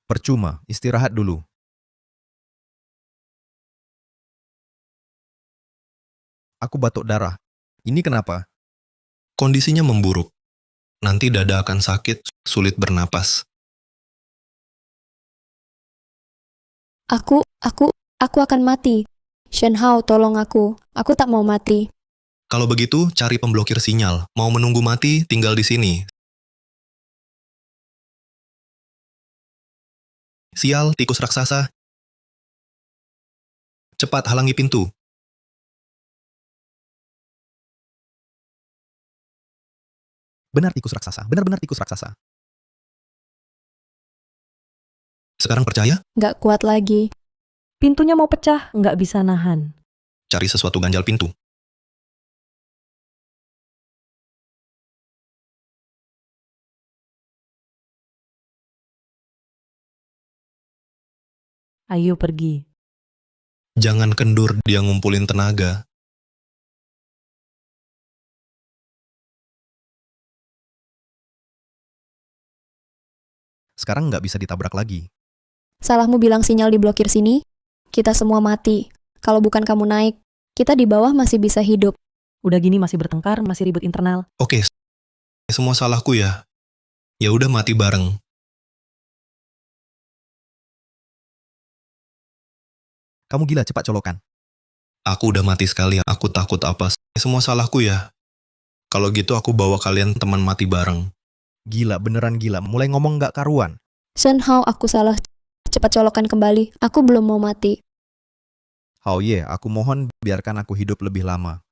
Percuma, istirahat dulu. Aku batuk darah. Ini kenapa? Kondisinya memburuk. Nanti dada akan sakit, sulit bernapas. Aku akan mati. Shenhao, tolong aku. Aku tak mau mati. Kalau begitu, cari pemblokir sinyal. Mau menunggu mati, tinggal di sini. Sial, tikus raksasa. Cepat halangi pintu. Benar tikus raksasa, benar-benar tikus raksasa. Sekarang percaya? Gak kuat lagi. Pintunya mau pecah, nggak bisa nahan. Cari sesuatu ganjal pintu. Ayo pergi. Jangan kendur, dia ngumpulin tenaga. Sekarang nggak bisa ditabrak lagi. Salahmu bilang sinyal diblokir sini? Kita semua mati. Kalau bukan kamu naik, kita di bawah masih bisa hidup. Udah gini masih bertengkar, masih ribut internal. Oke, semua salahku ya. Ya udah mati bareng. Kamu gila, cepat colokan. Aku udah mati sekali, aku takut apa. Semua salahku ya. Kalau gitu aku bawa kalian teman mati bareng. Gila, beneran gila. Mulai ngomong nggak karuan. Shenhao, aku salah. Cepat colokan kembali. Aku belum mau mati. Hao Ye, aku mohon biarkan aku hidup lebih lama.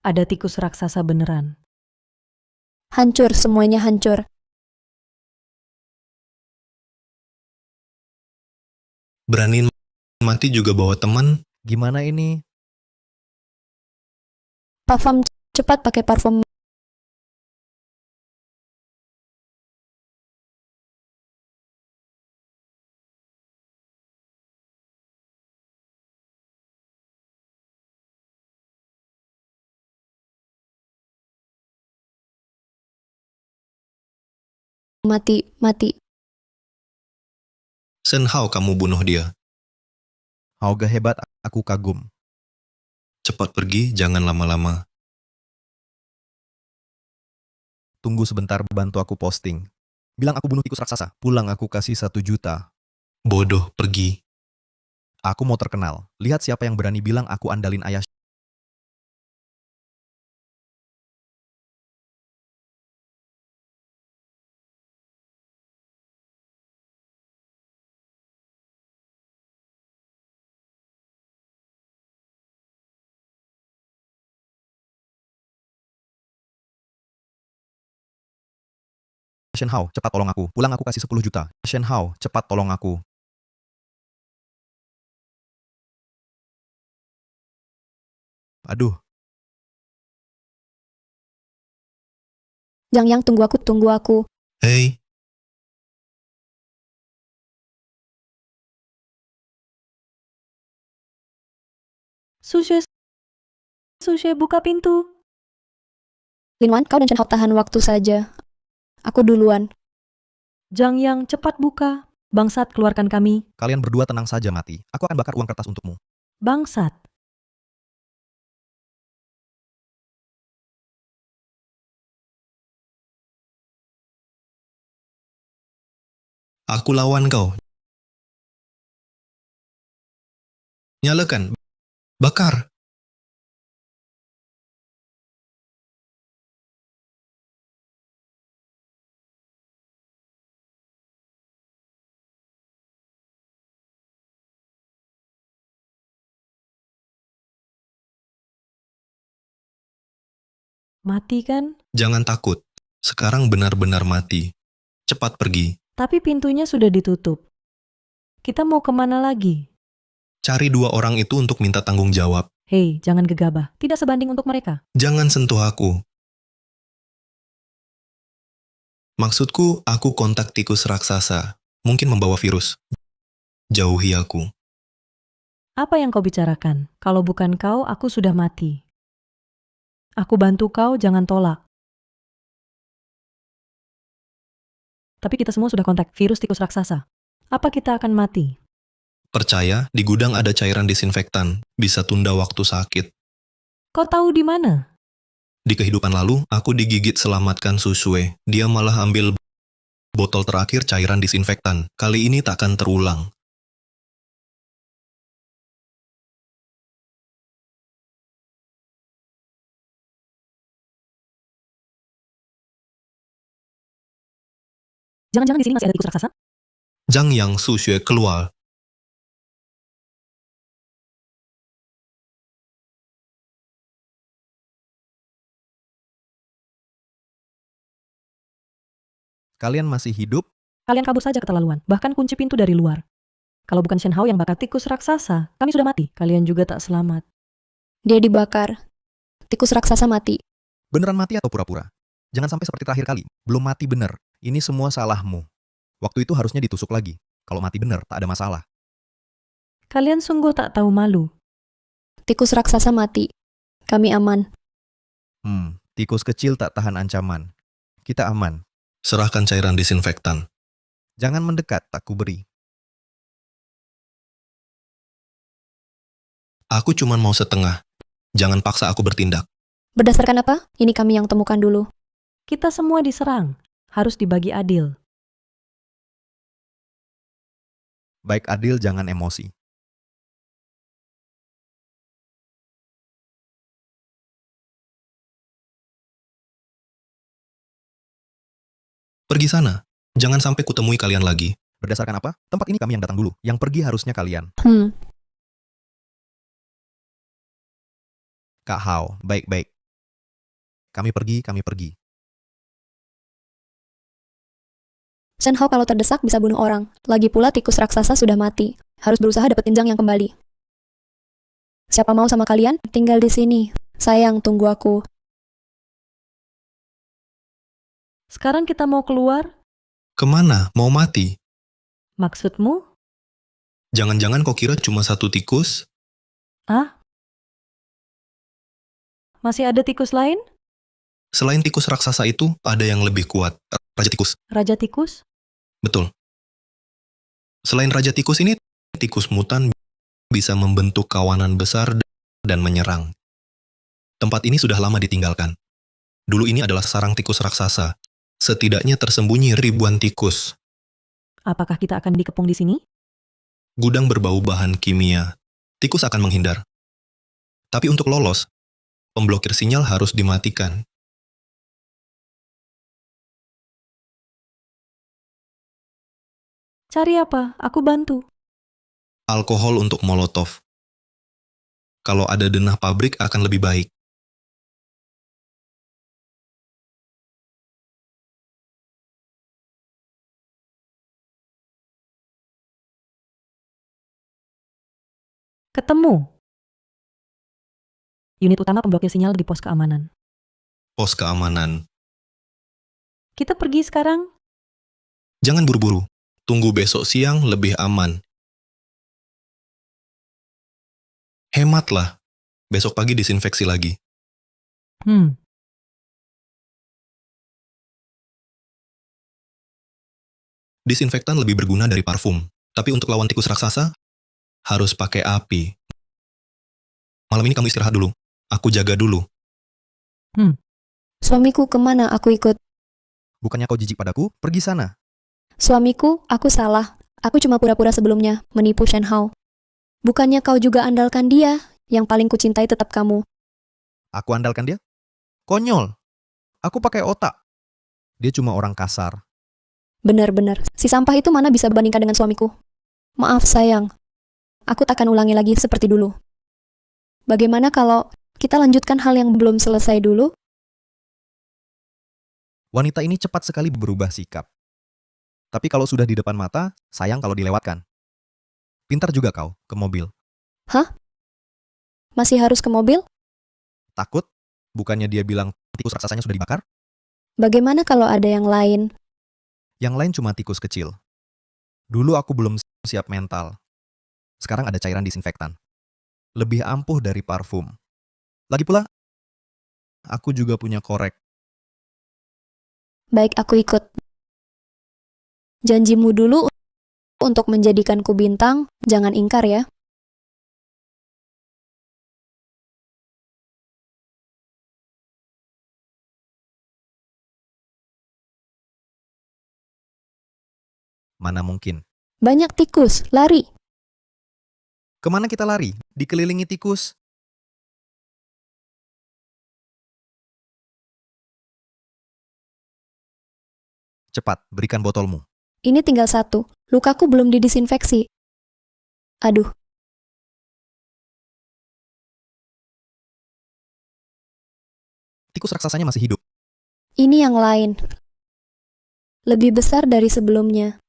Ada tikus raksasa beneran. Hancur, semuanya hancur. Berani mati juga bawa teman. Gimana ini? Parfum, cepat pakai parfum. Mati. Shenhao kamu bunuh dia. Hao Ge hebat, aku kagum. Cepat pergi, jangan lama-lama. Tunggu sebentar, bantu aku posting. Bilang aku bunuh tikus raksasa. Pulang aku kasih 1 juta. Bodoh, pergi. Aku mau terkenal. Lihat siapa yang berani bilang aku andalin ayah. Shenhao, cepat tolong aku. Pulang aku kasih 10 juta. Shenhao, cepat tolong aku. Aduh, Yang tunggu aku. Hei, Sushe, buka pintu. Linwan, kau dan Shenhao tahan waktu saja. Aku duluan. Jang Yang, cepat buka. Bangsat, keluarkan kami. kalian berdua tenang saja mati. Aku akan bakar uang kertas untukmu. Bangsat. aku lawan kau. Nyalakan. Bakar. Mati kan? Jangan takut. Sekarang benar-benar mati. Cepat pergi. Tapi pintunya sudah ditutup. Kita mau kemana lagi? Cari 2 orang itu untuk minta tanggung jawab. Hei, jangan gegabah. Tidak sebanding untuk mereka. Jangan sentuh aku. Maksudku, aku kontak tikus raksasa. Mungkin membawa virus. Jauhi aku. Apa yang kau bicarakan? Kalau bukan kau, aku sudah mati. Aku bantu kau, jangan tolak. Tapi kita semua sudah kontak virus tikus raksasa. Apa kita akan mati? Percaya, di gudang ada cairan disinfektan. Bisa tunda waktu sakit. Kau tahu di mana? Di kehidupan lalu, aku digigit selamatkan Susue. Dia malah ambil botol terakhir cairan disinfektan. Kali ini takkan terulang. Jangan-jangan di sini masih ada tikus raksasa? Zhang Yang Susue keluar. Kalian masih hidup? Kalian kabur saja keterlaluan. Bahkan kunci pintu dari luar. Kalau bukan Shen Hao yang bakar tikus raksasa, kami sudah mati. Kalian juga tak selamat. Dia dibakar. Tikus raksasa mati. Beneran mati atau pura-pura? Jangan sampai seperti terakhir kali. Belum mati bener. Ini semua salahmu. Waktu itu harusnya ditusuk lagi. Kalau mati bener, tak ada masalah. Kalian sungguh tak tahu malu. Tikus raksasa mati. Kami aman. Tikus kecil tak tahan ancaman. Kita aman. Serahkan cairan disinfektan. Jangan mendekat, tak kuberi. Aku cuma mau setengah. Jangan paksa aku bertindak. Berdasarkan apa? Ini kami yang temukan dulu. Kita semua diserang. Harus dibagi adil. Baik adil, jangan emosi. Pergi sana. Jangan sampai kutemui kalian lagi. Berdasarkan apa? Tempat ini kami yang datang dulu. Yang pergi harusnya kalian. Kak Hao, baik-baik. Kami pergi. Shen Hao kalau terdesak bisa bunuh orang. Lagi pula tikus raksasa sudah mati. Harus berusaha dapetin Zhang yang kembali. Siapa mau sama kalian? Tinggal di sini. Sayang, tunggu aku. Sekarang kita mau keluar? Kemana? Mau mati? Maksudmu? Jangan-jangan kau kira cuma satu tikus? Ah? Masih ada tikus lain? Selain tikus raksasa itu, ada yang lebih kuat. Raja tikus. Raja tikus? Betul. Selain raja tikus ini, tikus mutan bisa membentuk kawanan besar dan menyerang. Tempat ini sudah lama ditinggalkan. Dulu ini adalah sarang tikus raksasa. Setidaknya tersembunyi ribuan tikus. Apakah kita akan dikepung di sini? Gudang berbau bahan kimia. Tikus akan menghindar. Tapi untuk lolos, pemblokir sinyal harus dimatikan. Cari apa? Aku bantu. Alkohol untuk molotov. Kalau ada denah pabrik akan lebih baik. Ketemu. Unit utama pemblokir sinyal di pos keamanan. Pos keamanan. Kita pergi sekarang? Jangan buru-buru. Tunggu besok siang lebih aman. Hematlah. Besok pagi disinfeksi lagi. Disinfektan lebih berguna dari parfum. Tapi untuk lawan tikus raksasa, harus pakai api. Malam ini kamu istirahat dulu. Aku jaga dulu. Suamiku kemana? Aku ikut. Bukannya kau jijik padaku? Pergi sana. Suamiku, aku salah. Aku cuma pura-pura sebelumnya, menipu Shen Hao. Bukannya kau juga andalkan dia? Yang paling kucintai tetap kamu. Aku andalkan dia? Konyol. Aku pakai otak. Dia cuma orang kasar. Benar-benar. Si sampah itu mana bisa bandingkan dengan suamiku? Maaf sayang. Aku takkan ulangi lagi seperti dulu. Bagaimana kalau kita lanjutkan hal yang belum selesai dulu? Wanita ini cepat sekali berubah sikap. Tapi kalau sudah di depan mata, sayang kalau dilewatkan. Pintar juga kau, ke mobil. Hah? Masih harus ke mobil? Takut? Bukannya dia bilang tikus raksasanya sudah dibakar? Bagaimana kalau ada yang lain? Yang lain cuma tikus kecil. Dulu aku belum siap mental. Sekarang ada cairan disinfektan. Lebih ampuh dari parfum. Lagi pula, aku juga punya korek. Baik, aku ikut. Janjimu dulu untuk menjadikanku bintang, jangan ingkar ya. Mana mungkin. Banyak tikus, lari. Kemana kita lari? Dikelilingi tikus. Cepat, berikan botolmu. Ini tinggal satu. Lukaku belum didisinfeksi. Aduh, Tikus raksasanya masih hidup. ini yang lain. Lebih besar dari sebelumnya.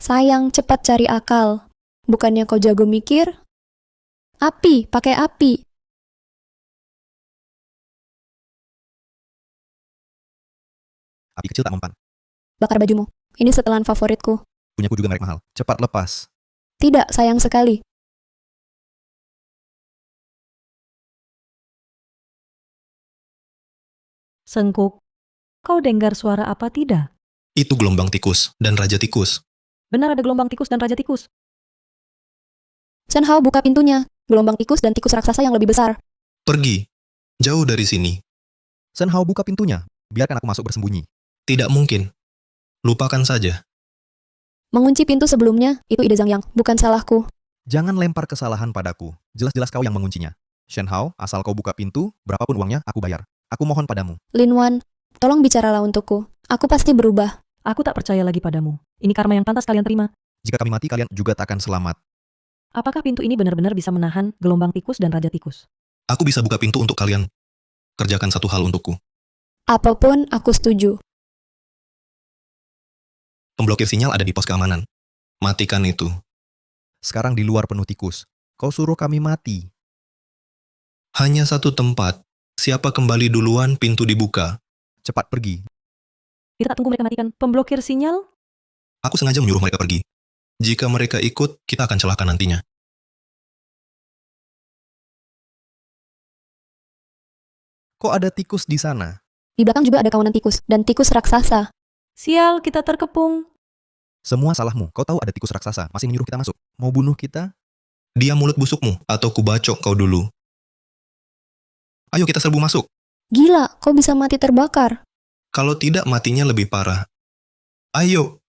Sayang, cepat cari akal. Bukannya kau jago mikir? Api, pakai api. Api kecil tak mempan. Bakar bajumu. Ini setelan favoritku. Punyaku juga merek mahal. Cepat lepas. Tidak, sayang sekali. Sengkuk, kau dengar suara apa tidak? Itu gelombang tikus dan raja tikus. Benar ada gelombang tikus dan raja tikus. Shen Hao buka pintunya. Gelombang tikus dan tikus raksasa yang lebih besar. Pergi. Jauh dari sini. Shen Hao buka pintunya. Biarkan aku masuk bersembunyi. Tidak mungkin. Lupakan saja. Mengunci pintu sebelumnya, itu ide Zhang Yang, bukan salahku. Jangan lempar kesalahan padaku. Jelas-jelas kau yang menguncinya. Shen Hao, asal kau buka pintu, berapapun uangnya, aku bayar. Aku mohon padamu. Lin Wan, tolong bicaralah untukku. Aku pasti berubah. Aku tak percaya lagi padamu. Ini karma yang pantas kalian terima. Jika kami mati, kalian juga takkan selamat. Apakah pintu ini benar-benar bisa menahan gelombang tikus dan raja tikus? Aku bisa buka pintu untuk kalian. Kerjakan satu hal untukku. Apapun, aku setuju. Pemblokir sinyal ada di pos keamanan. Matikan itu. Sekarang di luar penuh tikus. Kau suruh kami mati. Hanya satu tempat. Siapa kembali duluan, pintu dibuka. Cepat pergi. Kita tak tunggu mereka matikan pemblokir sinyal? Aku sengaja menyuruh mereka pergi. Jika mereka ikut, kita akan celaka nantinya. Kok ada tikus di sana? Di belakang juga ada kawanan tikus, dan tikus raksasa. Sial, kita terkepung. Semua salahmu. Kau tahu ada tikus raksasa. Masih menyuruh kita masuk. Mau bunuh kita? Diam mulut busukmu, atau kubacok kau dulu. Ayo kita serbu masuk. Gila, kau bisa mati terbakar. Kalau tidak, matinya lebih parah. Ayo.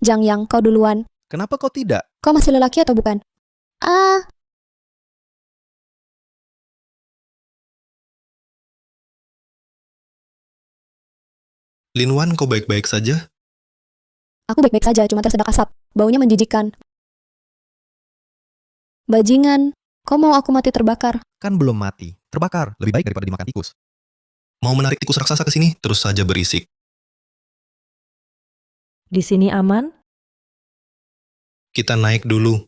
Zhang Yang, kau duluan. Kenapa kau tidak? Kau masih lelaki atau bukan? Ah, Lin Wan, kau baik-baik saja? aku baik-baik saja, cuma tersedak asap. Baunya menjijikkan. Bajingan, kau mau aku mati terbakar? Kan belum mati. Terbakar. Lebih baik daripada dimakan tikus. Mau menarik tikus raksasa ke sini? Terus saja berisik. Di sini aman? Kita naik dulu.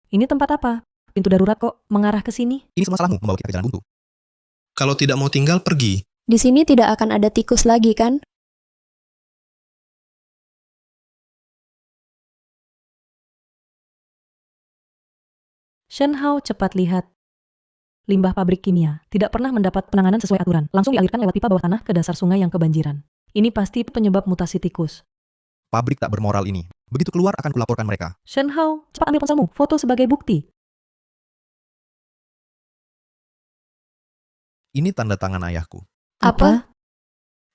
Ini tempat apa? Pintu darurat kok mengarah ke sini? Ini semua salahmu membawa kita ke jalan buntu. Kalau tidak mau tinggal, pergi. Di sini tidak akan ada tikus lagi, kan? Shen Hao cepat lihat. Limbah pabrik kimia tidak pernah mendapat penanganan sesuai aturan. Langsung dialirkan lewat pipa bawah tanah ke dasar sungai yang kebanjiran. Ini pasti penyebab mutasi tikus. Pabrik tak bermoral ini. Begitu keluar akan kulaporkan mereka. Shen Hao, cepat ambil ponselmu, foto sebagai bukti. Ini tanda tangan ayahku. Apa?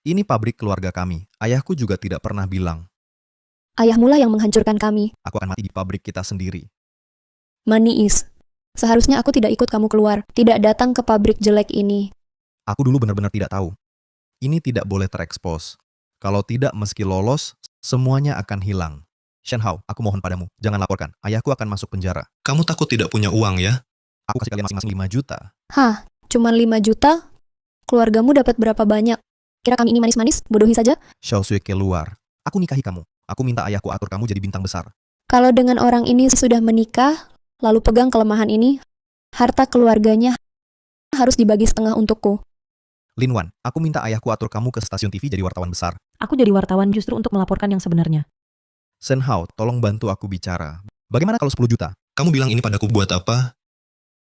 Ini pabrik keluarga kami. Ayahku juga tidak pernah bilang. Ayahmulah yang menghancurkan kami. Aku akan mati di pabrik kita sendiri. Maniis. Seharusnya aku tidak ikut kamu keluar. Tidak datang ke pabrik jelek ini. Aku dulu benar-benar tidak tahu. Ini tidak boleh terekspos. Kalau tidak meski lolos, semuanya akan hilang. Shen Hao, aku mohon padamu, jangan laporkan. Ayahku akan masuk penjara. Kamu takut tidak punya uang ya? Aku kasih kalian masing-masing 5 juta. Hah, cuma 5 juta? Keluargamu dapat berapa banyak? Kira kami ini manis-manis? Bodohi saja? Xiao Sui keluar. Aku nikahi kamu. Aku minta ayahku atur kamu jadi bintang besar. Kalau dengan orang ini sudah menikah, lalu pegang kelemahan ini, harta keluarganya harus dibagi setengah untukku. Linwan, aku minta ayahku atur kamu ke stasiun TV jadi wartawan besar. Aku jadi wartawan justru untuk melaporkan yang sebenarnya. Shen Hao, tolong bantu aku bicara. Bagaimana kalau 10 juta? Kamu bilang ini padaku buat apa?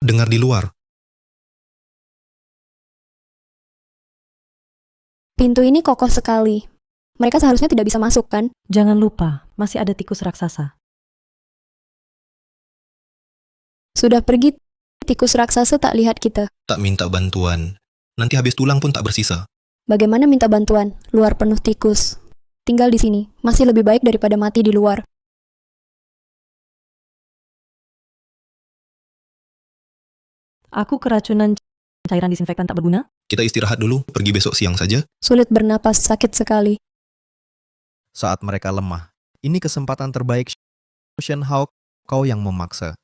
Dengar di luar. Pintu ini kokoh sekali. Mereka seharusnya tidak bisa masuk, kan? Jangan lupa, masih ada tikus raksasa. Sudah pergi, tikus raksasa tak lihat kita. Tak minta bantuan. Nanti habis tulang pun tak bersisa. Bagaimana minta bantuan? Luar penuh tikus. Tinggal di sini, masih lebih baik daripada mati di luar. Aku keracunan cairan disinfektan tak berguna. Kita istirahat dulu, pergi besok siang saja. Sulit bernapas, sakit sekali. Saat mereka lemah, ini kesempatan terbaik Shen Hao, kau yang memaksa.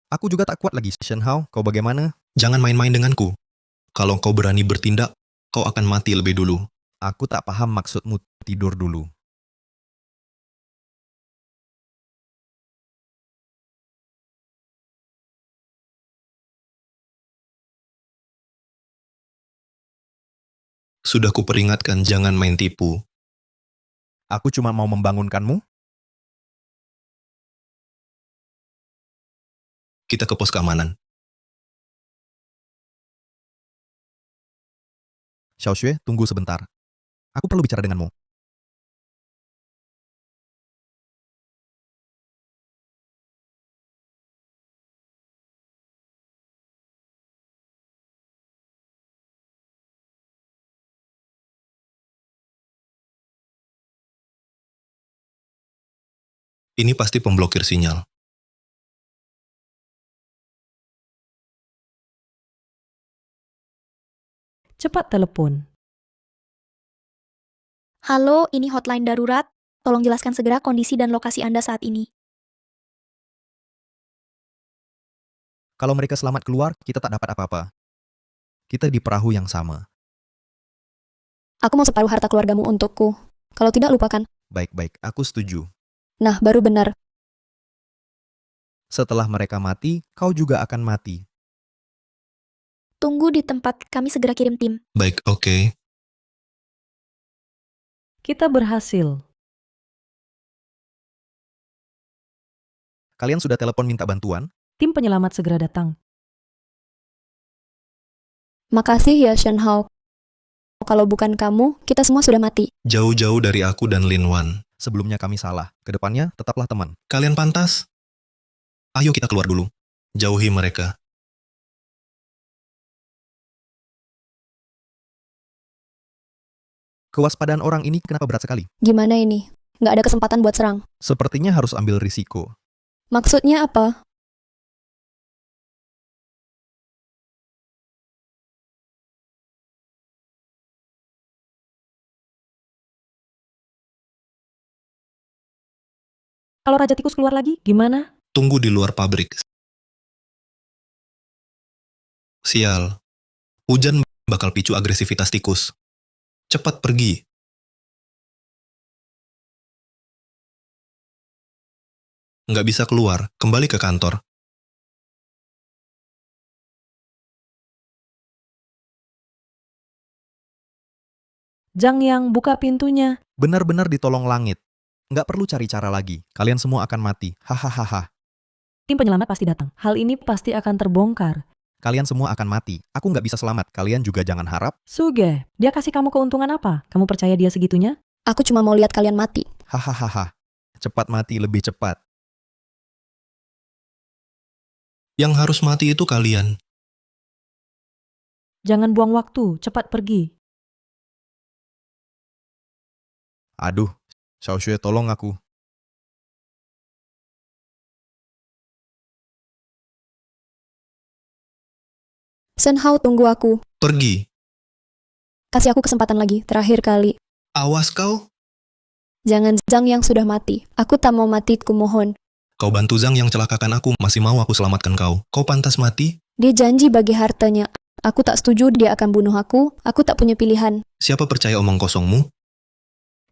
Aku juga tak kuat lagi, Shen Hao, kau bagaimana? Jangan main-main denganku. Kalau kau berani bertindak, kau akan mati lebih dulu. Aku tak paham maksudmu, tidur dulu. Sudah kuperingatkan jangan main tipu. Aku cuma mau membangunkanmu. Kita ke pos keamanan. Xiao Xue, tunggu sebentar. Aku perlu bicara denganmu. Ini pasti pemblokir sinyal. Cepat telepon. Halo, ini hotline darurat. Tolong jelaskan segera kondisi dan lokasi Anda saat ini. Kalau mereka selamat keluar, kita tak dapat apa-apa. Kita di perahu yang sama. Aku mau separuh harta keluargamu untukku. Kalau tidak, lupakan. Baik-baik, aku setuju. Nah, baru benar. Setelah mereka mati, kau juga akan mati. Tunggu di tempat, kami segera kirim tim. Baik, oke. Kita berhasil. Kalian sudah telepon minta bantuan? Tim penyelamat segera datang. Makasih ya, Shen Hao. Kalau bukan kamu, kita semua sudah mati. Jauh-jauh dari aku dan Linwan. Sebelumnya kami salah. Kedepannya, tetaplah teman. Kalian pantas? Ayo kita keluar dulu. Jauhi mereka. Kewaspadaan orang ini kenapa berat sekali? Gimana ini? Nggak ada kesempatan buat serang. Sepertinya harus ambil risiko. Maksudnya apa? Kalau Raja Tikus keluar lagi, gimana? Tunggu di luar pabrik. Sial. Hujan bakal picu agresivitas tikus. Cepat pergi. Nggak bisa keluar, kembali ke kantor. Zhang Yang buka pintunya. Benar-benar ditolong langit. Nggak perlu cari cara lagi. Kalian semua akan mati. Hahaha. Tim penyelamat pasti datang. Hal ini pasti akan terbongkar. Kalian semua akan mati. Aku nggak bisa selamat. Kalian juga jangan harap. Suge, dia kasih kamu keuntungan apa? Kamu percaya dia segitunya? Aku cuma mau lihat kalian mati. Hahaha. Cepat mati lebih cepat. Yang harus mati itu kalian. Jangan buang waktu, cepat pergi. Aduh, Xiao Xue tolong aku. Shen Hao, tunggu aku. Pergi. Kasih aku kesempatan lagi, terakhir kali. Awas kau. Jangan Zhang yang sudah mati. Aku tak mau mati, kumohon. Kau bantu Zhang yang celakakan aku, masih mau aku selamatkan kau. Kau pantas mati? Dia janji bagi hartanya. Aku tak setuju dia akan bunuh aku. Aku tak punya pilihan. Siapa percaya omong kosongmu?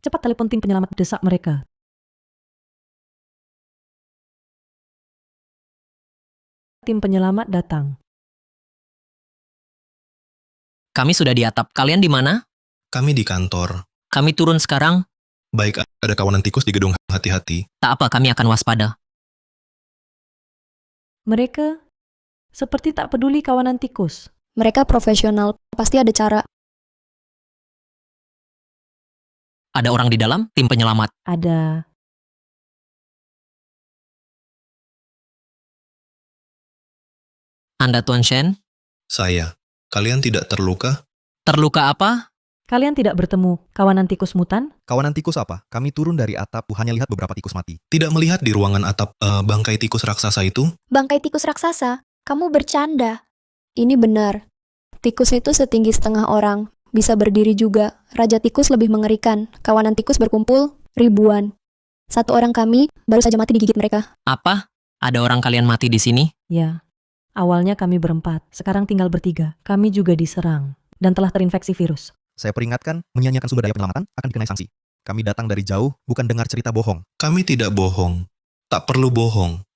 Cepat telepon tim penyelamat, desak mereka. tim penyelamat datang. Kami sudah di atap. Kalian di mana? Kami di kantor. Kami turun sekarang. Baik, ada kawanan tikus di gedung. Hati-hati. Tak apa, kami akan waspada. Mereka seperti tak peduli kawanan tikus. Mereka profesional, pasti ada cara. Ada orang di dalam, tim penyelamat. Ada. Anda Tuan Shen? Saya. Kalian tidak terluka? Terluka apa? Kalian tidak bertemu kawanan tikus mutan? Kawanan tikus apa? Kami turun dari atap, hanya lihat beberapa tikus mati. Tidak melihat di ruangan atap bangkai tikus raksasa itu? Bangkai tikus raksasa, kamu bercanda. Ini benar. Tikus itu setinggi setengah orang, bisa berdiri juga. Raja tikus lebih mengerikan. Kawanan tikus berkumpul, ribuan. Satu orang kami baru saja mati digigit mereka. Apa? Ada orang kalian mati di sini? Ya. Awalnya kami berempat, sekarang tinggal bertiga. Kami juga diserang dan telah terinfeksi virus. Saya peringatkan, menyanyiakan sumber daya penyelamatan akan dikenai sanksi. Kami datang dari jauh, bukan dengar cerita bohong. Kami tidak bohong. Tak perlu bohong.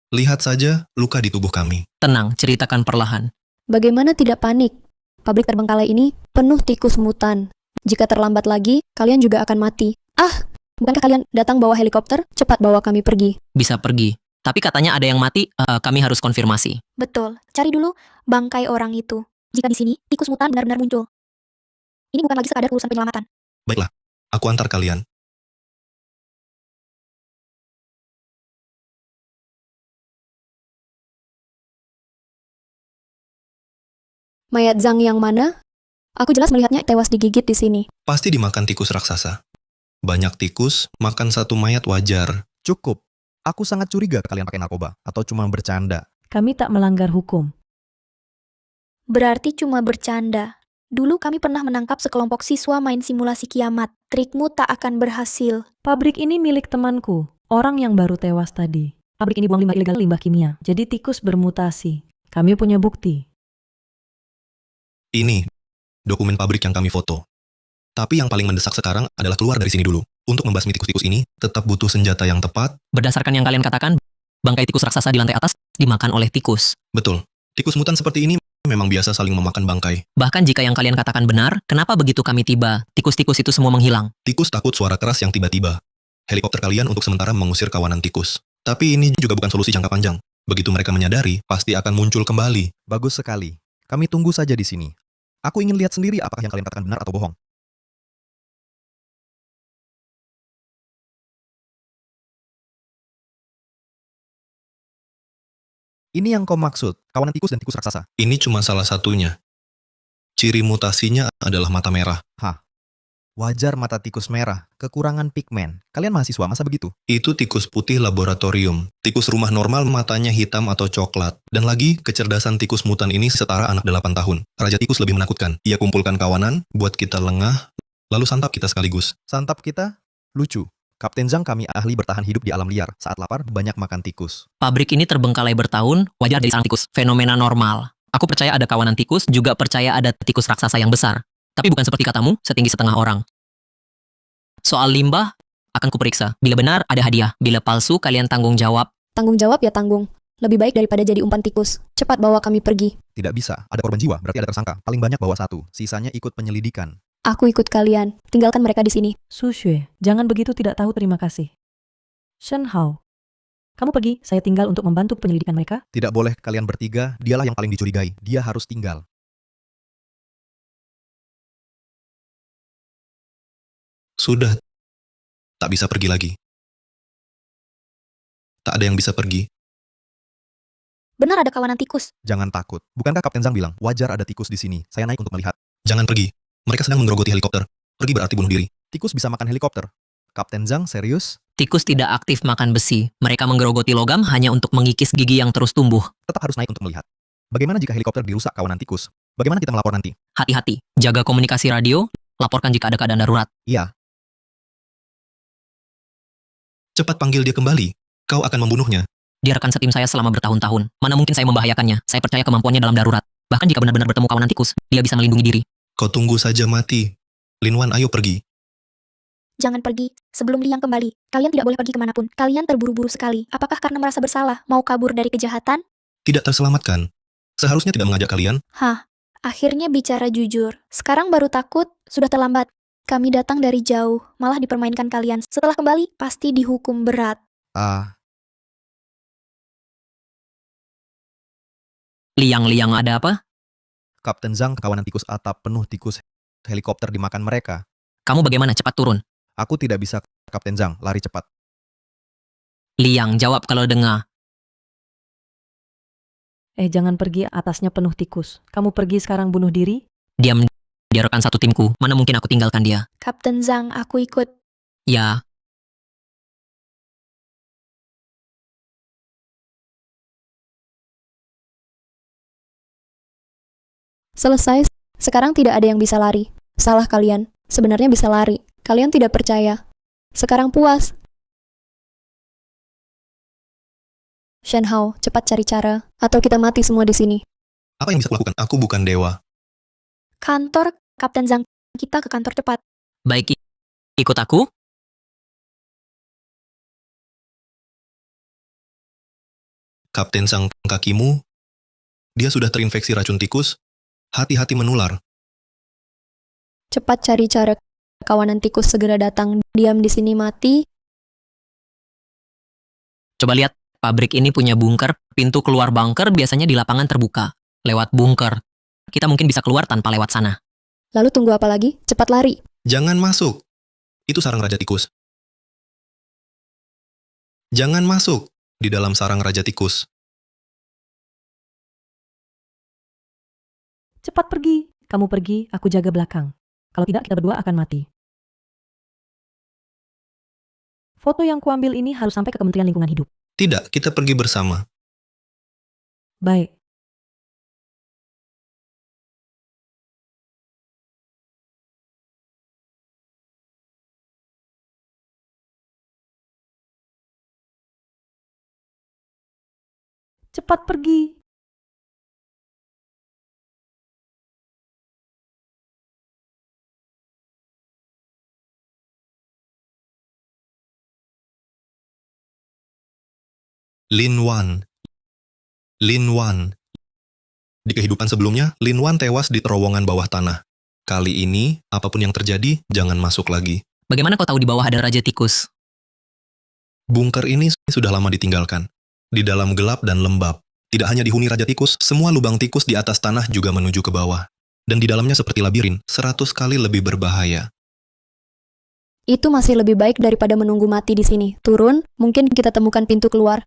Lihat saja luka di tubuh kami. Tenang, ceritakan perlahan. Bagaimana tidak panik? Pabrik terbengkalai ini penuh tikus mutan. Jika terlambat lagi, kalian juga akan mati. Ah, bukankah kalian datang bawa helikopter? Cepat bawa kami pergi. Bisa pergi. Tapi katanya ada yang mati, kami harus konfirmasi. Betul, cari dulu bangkai orang itu. Jika di sini, tikus mutan benar-benar muncul. Ini bukan lagi sekadar urusan penyelamatan. Baiklah, aku antar kalian. Mayat Zhang yang mana? Aku jelas melihatnya tewas digigit di sini. Pasti dimakan tikus raksasa. Banyak tikus, makan satu mayat wajar. Cukup. Aku sangat curiga kalian pakai narkoba, atau cuma bercanda. Kami tak melanggar hukum. Berarti cuma bercanda. Dulu kami pernah menangkap sekelompok siswa main simulasi kiamat. Trikmu tak akan berhasil. Pabrik ini milik temanku, orang yang baru tewas tadi. Pabrik ini buang limbah ilegal, limbah kimia. Jadi tikus bermutasi. Kami punya bukti. Ini, dokumen pabrik yang kami foto. Tapi yang paling mendesak sekarang adalah keluar dari sini dulu. Untuk membasmi tikus-tikus ini, tetap butuh senjata yang tepat. Berdasarkan yang kalian katakan, bangkai tikus raksasa di lantai atas dimakan oleh tikus. Betul. Tikus mutan seperti ini memang biasa saling memakan bangkai. Bahkan jika yang kalian katakan benar, kenapa begitu kami tiba? Tikus-tikus itu semua menghilang. Tikus takut suara keras yang tiba-tiba. Helikopter kalian untuk sementara mengusir kawanan tikus. Tapi ini juga bukan solusi jangka panjang. Begitu mereka menyadari, pasti akan muncul kembali. Bagus sekali. Kami tunggu saja di sini. Aku ingin lihat sendiri apakah yang kalian katakan benar atau bohong. Ini yang kau maksud, kawanan tikus dan tikus raksasa. Ini cuma salah satunya. Ciri mutasinya adalah mata merah. Wajar mata tikus merah, kekurangan pigmen. Kalian mahasiswa, masa begitu? Itu tikus putih laboratorium. Tikus rumah normal matanya hitam atau coklat. Dan lagi, kecerdasan tikus mutan ini setara anak 8 tahun. Raja tikus lebih menakutkan. Ia kumpulkan kawanan, buat kita lengah, lalu santap kita sekaligus. Santap kita? Lucu. Kapten Zhang kami ahli bertahan hidup di alam liar. Saat lapar, banyak makan tikus. Pabrik ini terbengkalai bertahun, wajar diserang tikus. Fenomena normal. Aku percaya ada kawanan tikus, juga percaya ada tikus raksasa yang besar. Tapi bukan seperti katamu, setinggi setengah orang. Soal limbah, akan kuperiksa. Bila benar, ada hadiah. Bila palsu, kalian tanggung jawab. Tanggung jawab ya tanggung. Lebih baik daripada jadi umpan tikus. Cepat bawa kami pergi. Tidak bisa, ada korban jiwa, berarti ada tersangka. Paling banyak bawa 1, sisanya ikut penyelidikan. Aku ikut kalian. Tinggalkan mereka di sini. Su Xue, jangan begitu tidak tahu terima kasih. Shen Hao, kamu pergi, saya tinggal untuk membantu penyelidikan mereka. Tidak boleh kalian bertiga, dialah yang paling dicurigai. Dia harus tinggal. Sudah. Tak bisa pergi lagi. Tak ada yang bisa pergi. Benar ada kawanan tikus. Jangan takut. Bukankah Kapten Zhang bilang, wajar ada tikus di sini. Saya naik untuk melihat. Jangan pergi. Mereka sedang menggerogoti helikopter. Pergi berarti bunuh diri. Tikus bisa makan helikopter. Kapten Zhang, serius? Tikus tidak aktif makan besi. Mereka menggerogoti logam hanya untuk mengikis gigi yang terus tumbuh. Tetap harus naik untuk melihat. Bagaimana jika helikopter dirusak kawanan tikus? Bagaimana kita melapor nanti? Hati-hati, jaga komunikasi radio, laporkan jika ada keadaan darurat. Iya, Cepat panggil dia kembali. Kau akan membunuhnya. Dia rekan setim saya selama bertahun-tahun. Mana mungkin saya membahayakannya. Saya percaya kemampuannya dalam darurat. Bahkan jika benar-benar bertemu kawanan tikus, dia bisa melindungi diri. Kau tunggu saja mati. Lin Wan, ayo pergi. Jangan pergi. Sebelum Liang kembali. Kalian tidak boleh pergi kemanapun. Kalian terburu-buru sekali. Apakah karena merasa bersalah? Mau kabur dari kejahatan? tidak terselamatkan. Seharusnya tidak mengajak kalian. Hah, akhirnya bicara jujur. Sekarang baru takut, sudah terlambat. Kami datang dari jauh, malah dipermainkan kalian. Setelah kembali, pasti dihukum berat. Liang-liang ada apa? Kapten Zhang, kawanan tikus atap penuh tikus helikopter dimakan mereka. Kamu bagaimana? Cepat turun. Aku tidak bisa, Kapten Zhang, lari cepat. Liang, jawab kalau dengar. Jangan pergi, atasnya penuh tikus. Kamu pergi sekarang bunuh diri? Diam, dia rekan satu timku. Mana mungkin aku tinggalkan dia? Kapten Zhang, aku ikut. Ya, Selesai. Sekarang tidak ada yang bisa lari. Salah kalian. Sebenarnya bisa lari. Kalian tidak percaya. Sekarang puas. Shenhao, cepat cari cara. Atau kita mati semua di sini. Apa yang bisa kulakukan? Aku bukan dewa. Kantor, Kapten Zhang. Kita ke kantor cepat. baik, ikut aku. Kapten Sang kakimu, dia sudah terinfeksi racun tikus. Hati-hati menular. Cepat cari cara. Kawanan tikus segera datang. Diam di sini mati. Coba lihat, pabrik ini punya bunker. Pintu keluar bunker biasanya di lapangan terbuka. Lewat bunker. Kita mungkin bisa keluar tanpa lewat sana. Lalu tunggu apa lagi? Cepat lari. Jangan masuk. Itu sarang Raja Tikus. Jangan masuk di dalam sarang Raja Tikus. Cepat pergi. Kamu pergi, aku jaga belakang. Kalau tidak, kita berdua akan mati. Foto yang kuambil ini harus sampai ke Kementerian Lingkungan Hidup. Tidak, kita pergi bersama. Baik. Cepat pergi. Lin Wan. Lin Wan. Di kehidupan sebelumnya, Lin Wan tewas di terowongan bawah tanah. Kali ini, apapun yang terjadi, jangan masuk lagi. Bagaimana kau tahu di bawah ada Raja Tikus? Bunker ini sudah lama ditinggalkan. Di dalam gelap dan lembab. Tidak hanya dihuni Raja Tikus, semua lubang tikus di atas tanah juga menuju ke bawah. Dan di dalamnya seperti labirin, 100 kali lebih berbahaya. Itu masih lebih baik daripada menunggu mati di sini. Turun, mungkin kita temukan pintu keluar.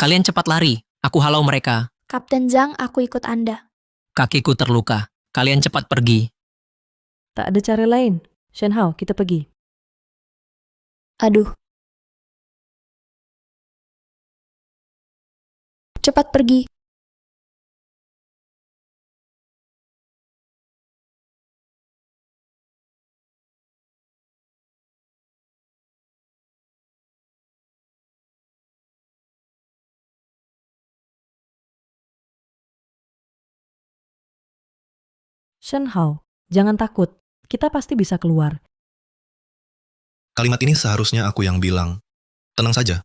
Kalian cepat lari. Aku halau mereka. Kapten Zhang, aku ikut Anda. Kakiku terluka. Kalian cepat pergi. Tak ada cara lain. Shenhao, kita pergi. Aduh. Cepat pergi. Shenhao, jangan takut. Kita pasti bisa keluar. Kalimat ini seharusnya aku yang bilang. Tenang saja.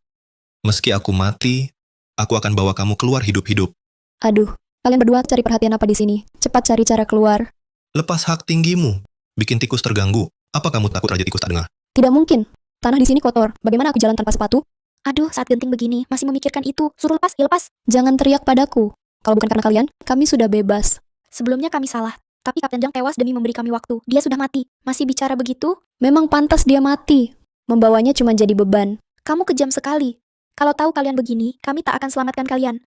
Meski aku mati, aku akan bawa kamu keluar hidup-hidup. Aduh, kalian berdua cari perhatian apa di sini? Cepat cari cara keluar. Lepas hak tinggimu. Bikin tikus terganggu. Apa kamu takut Raja Tikus tak dengar? Tidak mungkin. Tanah di sini kotor. Bagaimana aku jalan tanpa sepatu? Aduh, saat genting begini, masih memikirkan itu. Suruh lepas, ya lepas. Jangan teriak padaku. Kalau bukan karena kalian, kami sudah bebas. Sebelumnya kami salah. Tapi Kapten Zhang tewas demi memberi kami waktu. Dia sudah mati. Masih bicara begitu? Memang pantas dia mati. Membawanya cuma jadi beban. Kamu kejam sekali. Kalau tahu kalian begini, kami tak akan selamatkan kalian.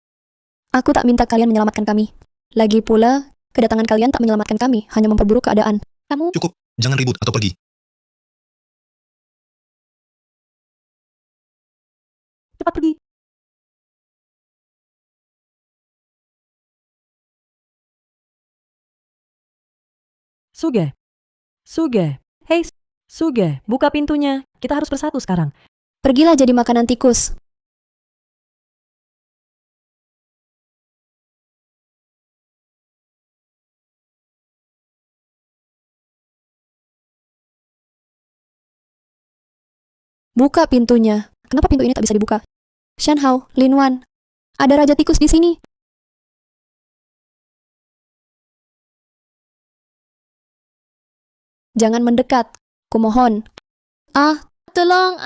Aku tak minta kalian menyelamatkan kami. Lagi pula, kedatangan kalian tak menyelamatkan kami, hanya memperburuk keadaan. Kamu... Cukup, jangan ribut atau pergi. Cepat pergi. Suge. Suge. Hei, Suge, buka pintunya. Kita harus bersatu sekarang. Pergilah jadi makanan tikus. Buka pintunya. Kenapa pintu ini tak bisa dibuka? Shenhao, Linwan, ada raja tikus di sini. Jangan mendekat. Kumohon. Tolong.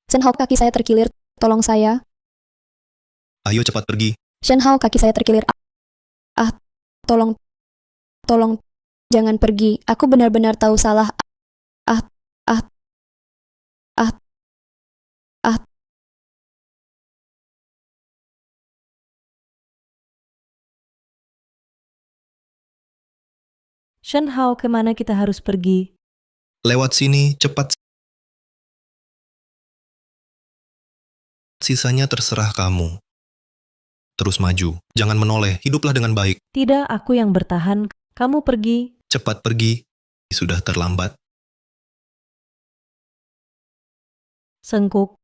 Shenhao, kaki saya terkilir. Tolong saya. Ayo cepat pergi. Shenhao, kaki saya terkilir. Tolong. Jangan pergi. Aku benar-benar tahu salah. Ah. Shenhao, kemana kita harus pergi? Lewat sini, cepat. Sisanya terserah kamu. Terus maju, jangan menoleh, hiduplah dengan baik. Tidak, aku yang bertahan. Kamu pergi. Cepat pergi, sudah terlambat. Sengkuk.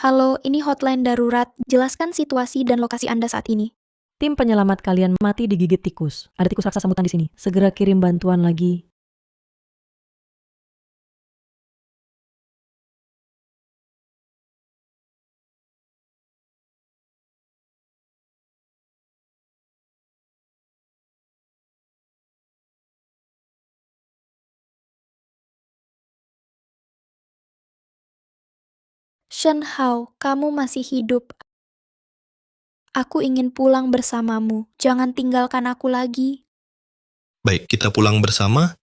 Halo, ini hotline darurat. Jelaskan situasi dan lokasi Anda saat ini. Tim penyelamat kalian mati digigit tikus. Ada tikus raksasa mutan di sini. Segera kirim bantuan lagi. Shenhao, kamu masih hidup. Aku ingin pulang bersamamu. Jangan tinggalkan aku lagi. Baik, kita pulang bersama.